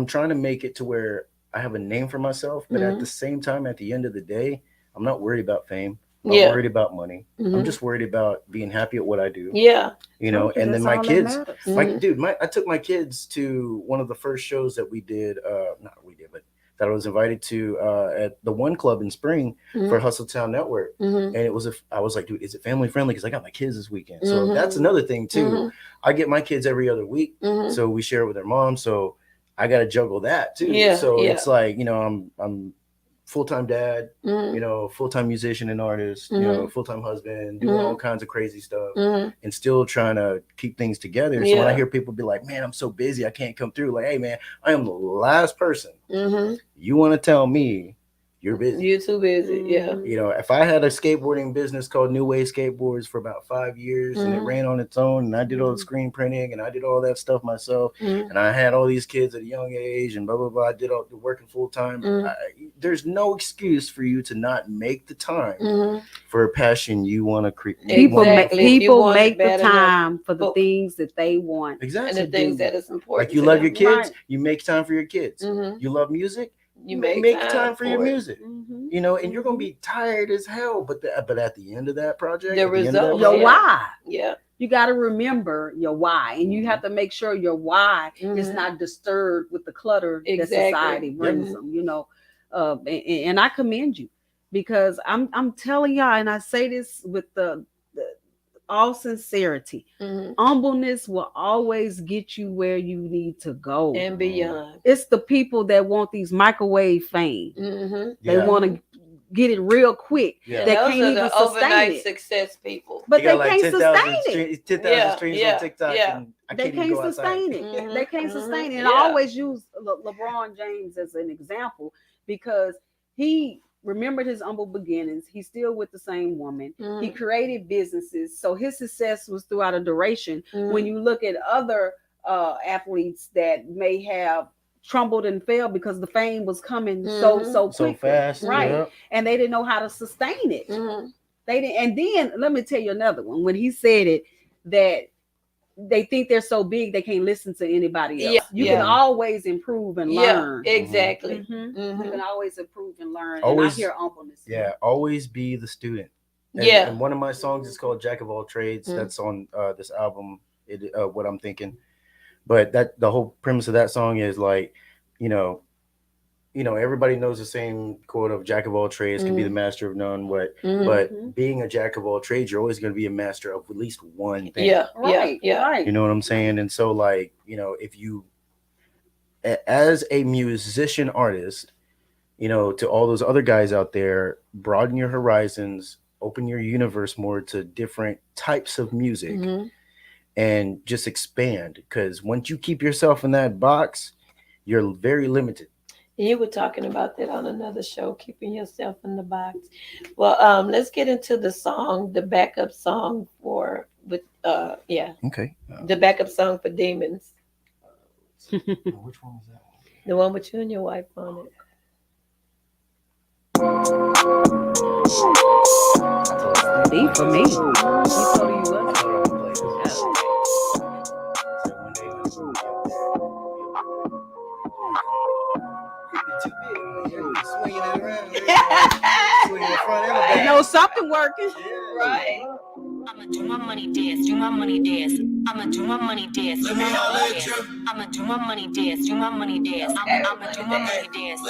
trying to make it to where I have a name for myself, but at the same time, at the end of the day, I'm not worried about fame. I'm not
Yeah.
worried about money. I'm
Mhm.
just worried about being happy at what I do.
Yeah.
And then
That's
my
all that
kids,
matters.
I took my kids to one of the first shows that we did, not we did, but that I was invited to at the One Club in Spring for Hustle Town Network.
Mhm.
And I was like, dude, is it family friendly? Because I got my kids this weekend. So
Mhm.
that's another thing too.
Mhm.
I get my kids every other week.
Mhm.
So we share with their mom. So I got to juggle that too.
Yeah,
So
yeah.
it's like, I'm full-time dad,
Mhm.
full-time musician and artist,
Mhm.
full-time husband, doing all kinds of crazy stuff
Mhm.
and still trying to keep things together. So when I
Yeah.
hear people be like, man, I'm so busy, I can't come through. Like, hey man, I am the last person
Mhm.
you want to tell me you're busy.
You're too busy. Yeah.
If I had a skateboarding business called New Way Skateboards for about 5 years and it
Mhm.
ran on its own, and I did all the screen printing and I did all that stuff myself,
Mhm.
and I had all these kids at a young age and blah blah blah, I did all the working full time.
Mhm.
There's no excuse for you to not make the time
Mhm.
for a passion you want to create.
Exactly. If you
People
want it
make the
bad enough.
time for the
But-
things that they want.
Exactly.
And the
to
things
do.
that is important.
Like you
to
love
them.
your kids,
Right.
you make time for your kids.
Mhm.
You love music,
You
make time for your
it.
music.
Mhm.
And you're gonna be tired as hell, but at the end of that project,
The
at the end of that
results,
Your
project,
why.
Yeah.
You got to remember your why, and you have to make sure your why is
Mhm.
not disturbed with the clutter that
Exactly.
society brings
Mhm.
them. And I commend you because I'm telling y'all, and I say this with the all sincerity.
Mhm.
Humbleness will always get you where you need to go.
And beyond.
It's the people that want these microwave fame.
Mm-hmm.
They want to get it real quick.
Yeah.
They
Those
can't
are
even
the
sustain
overnight
it.
success people.
But
You got
they
like
can't
10,000
sustain it.
10,000 streams
Yeah,
on TikTok,
yeah.
and I
They
can't even
can't
go outside.
sustain it.
Mhm,
They can't
mhm,
sustain it. And
yeah.
I always use LeBron James as an example because he remembered his humble beginnings. He's still with the same woman.
Mhm.
He created businesses. So his success was throughout a duration.
Mhm.
When you look at other athletes that may have trembled and fell because the fame was coming so
So
quickly,
fast,
right?
yep.
And they didn't know how to sustain it.
Mhm.
They didn't. And then let me tell you another one. When he said it, that they think they're so big they can't listen to anybody else.
Yeah,
You
yeah.
can always improve and
Yeah,
learn.
exactly.
You
Mhm.
can always improve and learn.
Always-
and I hear humbleness.
Yeah, always be the student. And,
Yeah.
and one of my songs is called Jack of All Trades.
Mm.
That's on this album, What I'm Thinking. But that the whole premise of that song is like, you know, everybody knows the same quote of Jack of all trades can be the master of none.
Mhm.
But being a Jack of all trades, you're always going to be a master of at least one thing.
Yeah,
Right,
yeah, yeah.
right.
You know what I'm saying? And so, like, if you, as a musician artist, to all those other guys out there, broaden your horizons, open your universe more to different types of music,
Mhm.
and just expand. Because once you keep yourself in that box, you're very limited.
You were talking about that on another show, keeping yourself in the box. Well, let's get into the song, the backup song for
Okay.
the backup song for Demons,
Which one was that?
the one with you and your wife on it.
Deep for me. You told her you love her. You know something working.
Right.
I'ma do my money dance, do my money dance. I'ma do my money dance, do my money dance. I'ma do my money dance, do my money dance. I'ma do my money dance.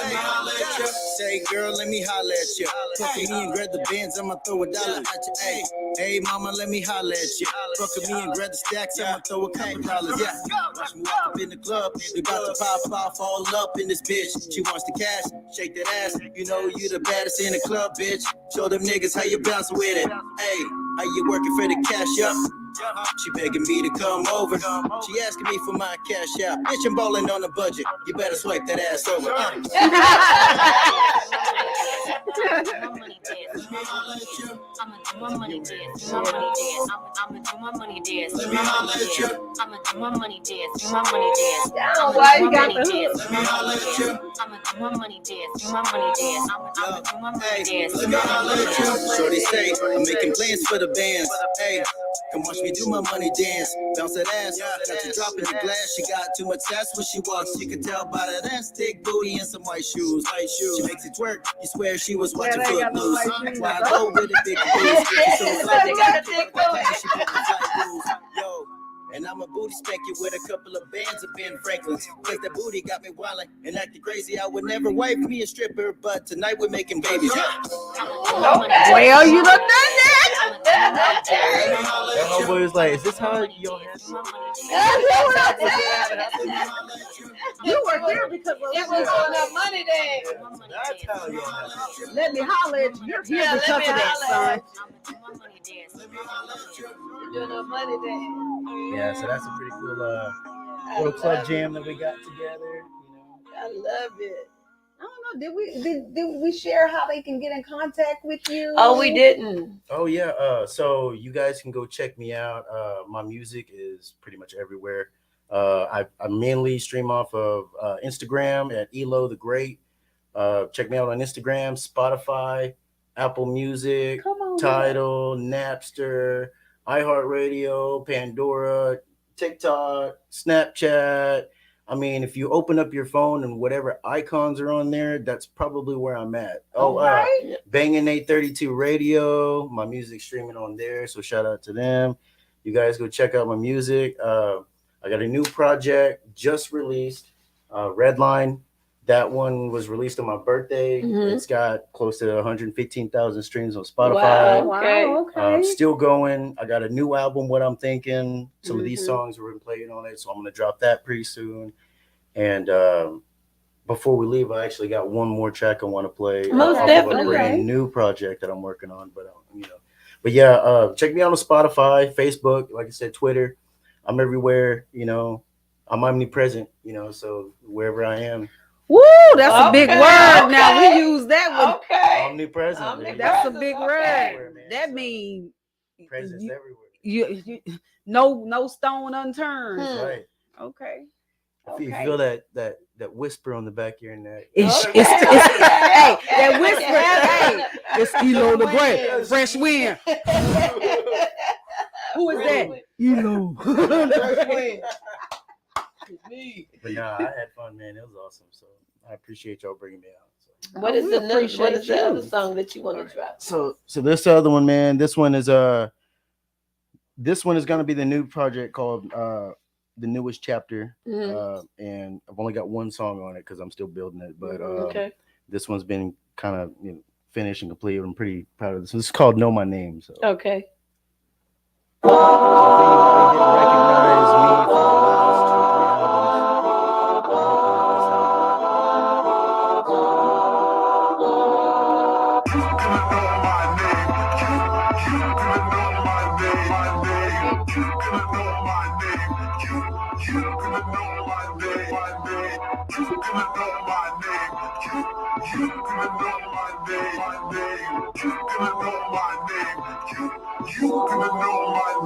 Say, girl, let me holler at you. Fuck with me and grab the bands, I'ma throw $1 at you. Hey, hey, mama, let me holler at you. Fuck with me and grab the stacks, I'ma throw a couple dollars. Yeah, watch me walk up in the club. We about to pop off all up in this bitch. She wants the cash, shake that ass. You know you the baddest in the club, bitch. Show them niggas how you bounce with it. Hey, how you working for the cash up? She begging me to come over. She asking me for my cash out. Bitch, I'm balling on a budget. You better swipe that ass over.
I'ma do my money dance, do my money dance. I'ma do my money dance, do my money dance. I'ma do my money dance, do my money dance.
Why you got the
I'ma do my money dance, do my money dance. I'ma do my money dance, do
Let me
my
holler
money
at you.
dance.
Shorty say, I'm making plans for the bands. Hey, come watch me do my money dance. Bounce that ass, got you dropping the glass. She got too much sass when she walks. You can tell by that ass, thick booty and some white shoes. She makes it twerk. You swear she was watching Footloose. Why go with a big booty? She's so fly,
They got a thick booty.
she put the flight rules. Yo. And I'm a booty spank you with a couple of bands of Ben Franklin's. Cause that booty got me wildin' and acting crazy. I would never wife me a stripper, but tonight we're making babies.
Well, you done done that.
That homeboy was like, "Is this how y'all have
You were here because of
It was on that money day.
That's how y'all have it."
Let me holler at you. You're here
Yeah,
because
let
of
me
that,
holler at
son.
Doing a money day.
Yeah, so that's a pretty cool little club jam that we got together.
I love it.
I don't know. Did we share how they can get in contact with you?
Oh, we didn't.
Oh yeah, so you guys can go check me out. My music is pretty much everywhere. I mainly stream off of Instagram at ELOW the Great. Check me out on Instagram, Spotify, Apple Music,
Come on.
Tidal, Napster, iHeartRadio, Pandora, TikTok, Snapchat. I mean, if you open up your phone and whatever icons are on there, that's probably where I'm at. Oh,
Right.
Bangin' 832 Radio, my music streaming on there. So shout out to them. You guys go check out my music. I got a new project just released, Redline. That one was released on my birthday.
Mhm.
It's got close to 115,000 streams on Spotify.
Wow. Okay.
Okay.
Still going. I got a new album, What I'm Thinking. Some of these
Mhm.
songs we're playing on it, so I'm gonna drop that pretty soon. And before we leave, I actually got one more track I want to play.
Most
off of
definitely.
a brand new project that I'm working on. But yeah, check me out on Spotify, Facebook, like I said, Twitter. I'm everywhere. I'm omnipresent. So wherever I am,
Woo, that's a big
Okay,
word. Now
okay.
we use that one.
Okay.
omnipresent.
Omnipresent.
That's a big
Okay.
word.
Man.
That means
Presence
you,
everywhere.
you no stone unturned.
Hmm.
Right.
Okay.
If you
Okay.
feel that whisper on the back of your neck.
It's,
Okay.
it's, hey, that whisper.
Okay.
Hey, it's ELOW the Great. Fresh wind. Who is that?
ELOW.
First win. It's me.
But nah, I had fun, man. It was awesome. So I appreciate y'all bringing me out. So.
What is
we
the what
appreciate
is the
you.
other song that you want to drop?
So this other one, man. This one is gonna be the new project called the newest chapter. And I've only got one song on it because I'm still building it. But
Okay.
this one's been kind of finished and complete. I'm pretty proud of this. This is called Know My Name. So
Okay.
if anybody didn't recognize me from the last 2, 3 albums, I'm hoping that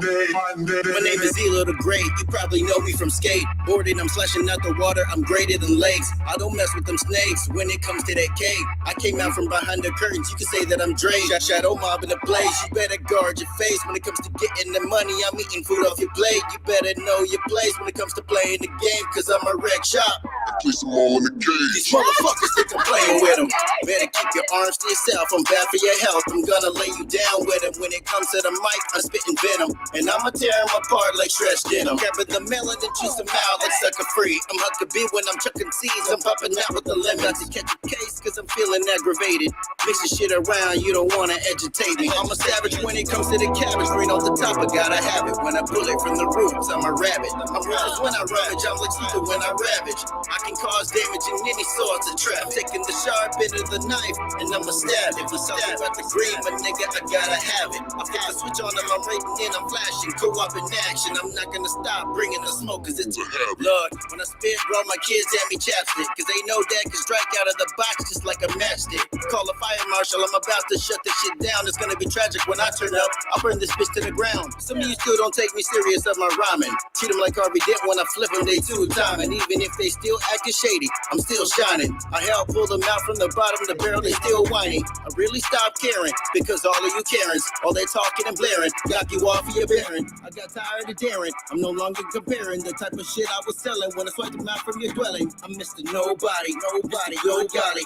this
My name is ELOW the Great. You probably know me from skateboarding. I'm slashing out the water. I'm greater than lakes. I don't mess with them snakes when it comes to that cake. I came out from behind the curtains. You can say that I'm Dre. Shadow mob in the place. You better guard your face when it comes to getting the money. I'm eating food off your plate. You better know your place when it comes to playing the game. Cause I'm a wreck shop. I place them all in the cage. These motherfuckers think I'm playing with them. Better keep your arms to yourself. I'm bad for your health. I'm gonna lay you down with them. When it comes to the mic, I'm spitting venom. And I'ma tear them apart like stretched denim. Grabbing the melon and juice them out like sucker free. I'm Huckabee when I'm chucking seeds. I'm popping out with the lemon. Got to catch a case cause I'm feeling aggravated. Mixing shit around, you don't wanna agitate me. I'm a savage when it comes to the cabbage. Green on the top, I gotta have it. When I pull it from the roots, I'm a rabbit. I'm ruthless when I ravage. I'm like Caesar when I ravage. I can cause damage in any sorts of trap. Taking the sharp end of the knife and I'ma stab it. If it's something about the green, my nigga, I gotta have it. I flip the switch on them, I'm rating in, I'm flashing. Co-op in action, I'm not gonna stop bringing the smoke cause it's a habit. Lord, when I spit, bro, my kids hand me chapstick. Cause they know that can strike out of the box just like a matchstick. Call a fire marshal, I'm about to shut this shit down. It's gonna be tragic when I turn up. I'll burn this bitch to the ground. Some of you still don't take me serious of my rhyming. Treat them like Harvey Dent when I flip them, they two time. And even if they still acting shady, I'm still shining. I help pull them out from the bottom of the barrel, they still whining. I really stopped caring because all of you Karens, all they talking and blaring, got you off of your bearing. I got tired of daring. I'm no longer comparing the type of shit I was selling when I swiped them out from your dwelling. I'm Mr. Nobody, good golly,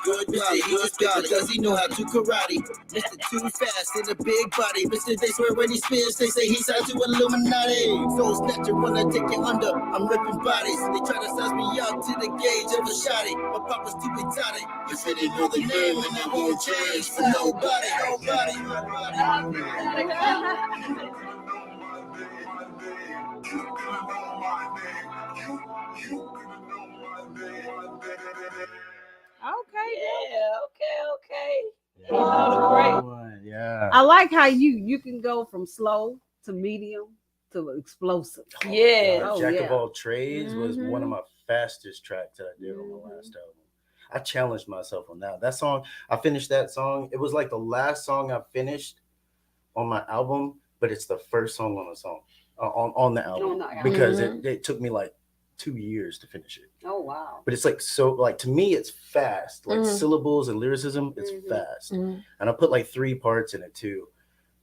good golly. He just got it because he know how to karate. Mr. Too Fast in a big body. Mr. They swear when he spins, they say he's out to Illuminati. Soul snatcher wanna take you under. I'm ripping bodies. They try to size me up to the gauge of a shotty. My papa's too exotic. You said they know the name and I won't change for nobody.
Okay.
Okay.
Yeah.
I like how you can go from slow to medium to explosive.
Yeah.
Oh,
Jack
yeah.
of all trades was one of
Mhm.
my fastest tracks that I did on my last album. I challenged myself on that. That song, I finished that song. It was like the last song I finished on my album, but it's the first song on the song on the album
On the album.
because it took me like 2 years to finish it.
Oh wow.
But it's like so like to me it's fast. Like
Mhm.
syllables and lyricism, it's
Mhm.
fast.
Mhm.
And I put like 3 parts in it too.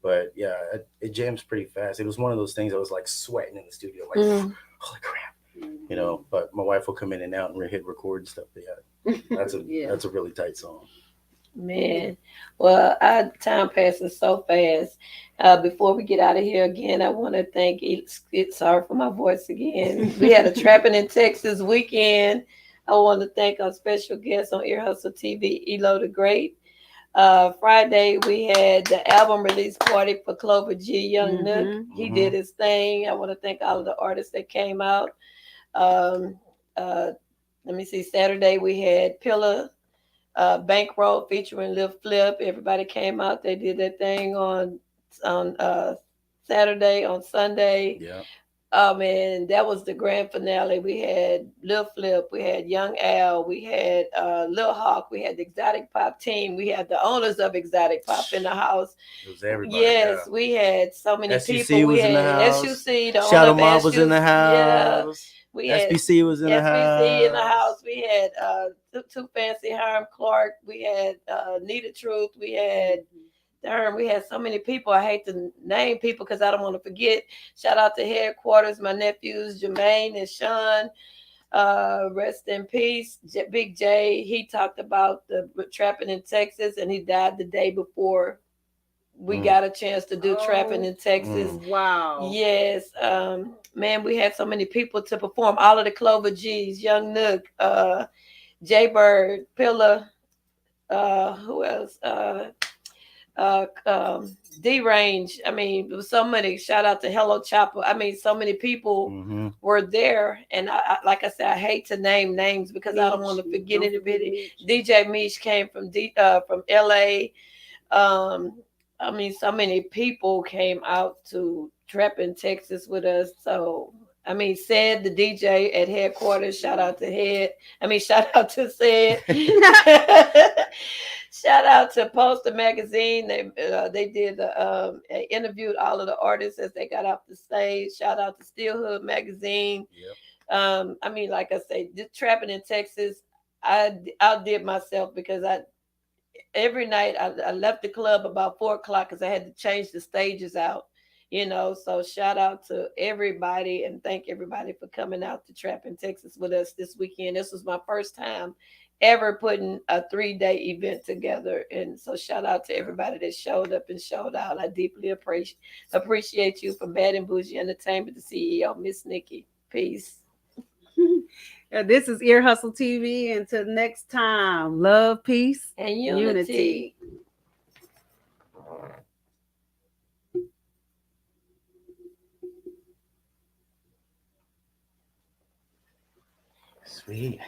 But yeah, it jams pretty fast. It was one of those things I was like sweating in the studio, like
Mhm.
holy crap, you know. But my wife will come in and out and hit record and stuff. But yeah, that's a
Yeah.
that's a really tight song.
Man, well, our time passes so fast. Before we get out of here again, I want to thank. Sorry for my voice again. We had a Trapping in Texas weekend. I want to thank our special guest on Ear Hustle TV, ELOW the Great. Friday we had the album release party for Clover G Young Nook. He did his thing. I want to thank all of the artists that came out. Let me see. Saturday we had Pillar. Bankroll featuring Lil Flip. Everybody came out. They did their thing on Saturday. On Sunday,
Yeah.
oh man, that was the grand finale. We had Lil Flip, we had Young Al, we had Lil Hawk, we had the Exotic Pop team, we had the owners of Exotic Pop in the house.
It was everybody.
Yes,
yeah.
we had so many
SUC
people. We
was in the
had
house.
SUC, the
Shadow
owner of
Mob was in the
SUC. Yeah,
house.
we had
SBC was in the
SBC in the
house.
house. We had Too Fancy Harm Clark. We had Nita Truth. We had darn, we had so many people. I hate to name people because I don't want to forget. Shout out to headquarters, my nephews Jermaine and Sean. Rest in peace, Big J. He talked about the trapping in Texas, and he died the day before we got a chance to do trapping in Texas.
Wow.
Yes, man, we had so many people to perform. All of the Clover G's, Young Nook, Jay Bird, Pillar, who else? Uh, um, D Range. I mean, there was so many. Shout out to Hello Chopper. I mean, so many people were there, and like I said, I hate to name names because I don't want to forget anybody. DJ Mish came from LA. I mean, so many people came out to Trap in Texas with us. So, I mean, Said the DJ at headquarters. Shout out to Head. I mean, shout out to Said. Shout out to Poster Magazine. They did they interviewed all of the artists as they got off the stage. Shout out to Steelhood Magazine. Yep. I mean, like I say, just trapping in Texas. I outdid myself because every night I left the club about 4 o'clock because I had to change the stages out. So shout out to everybody and thank everybody for coming out to Trap in Texas with us this weekend. This was my first time ever putting a 3-day event together. And so shout out to everybody that showed up and showed out. I deeply appreciate you from Bad and Bougie Entertainment, the CEO, Miss Nikki. Peace.
This is Ear Hustle TV. Until next time, love, peace,
and unity.
Sweet.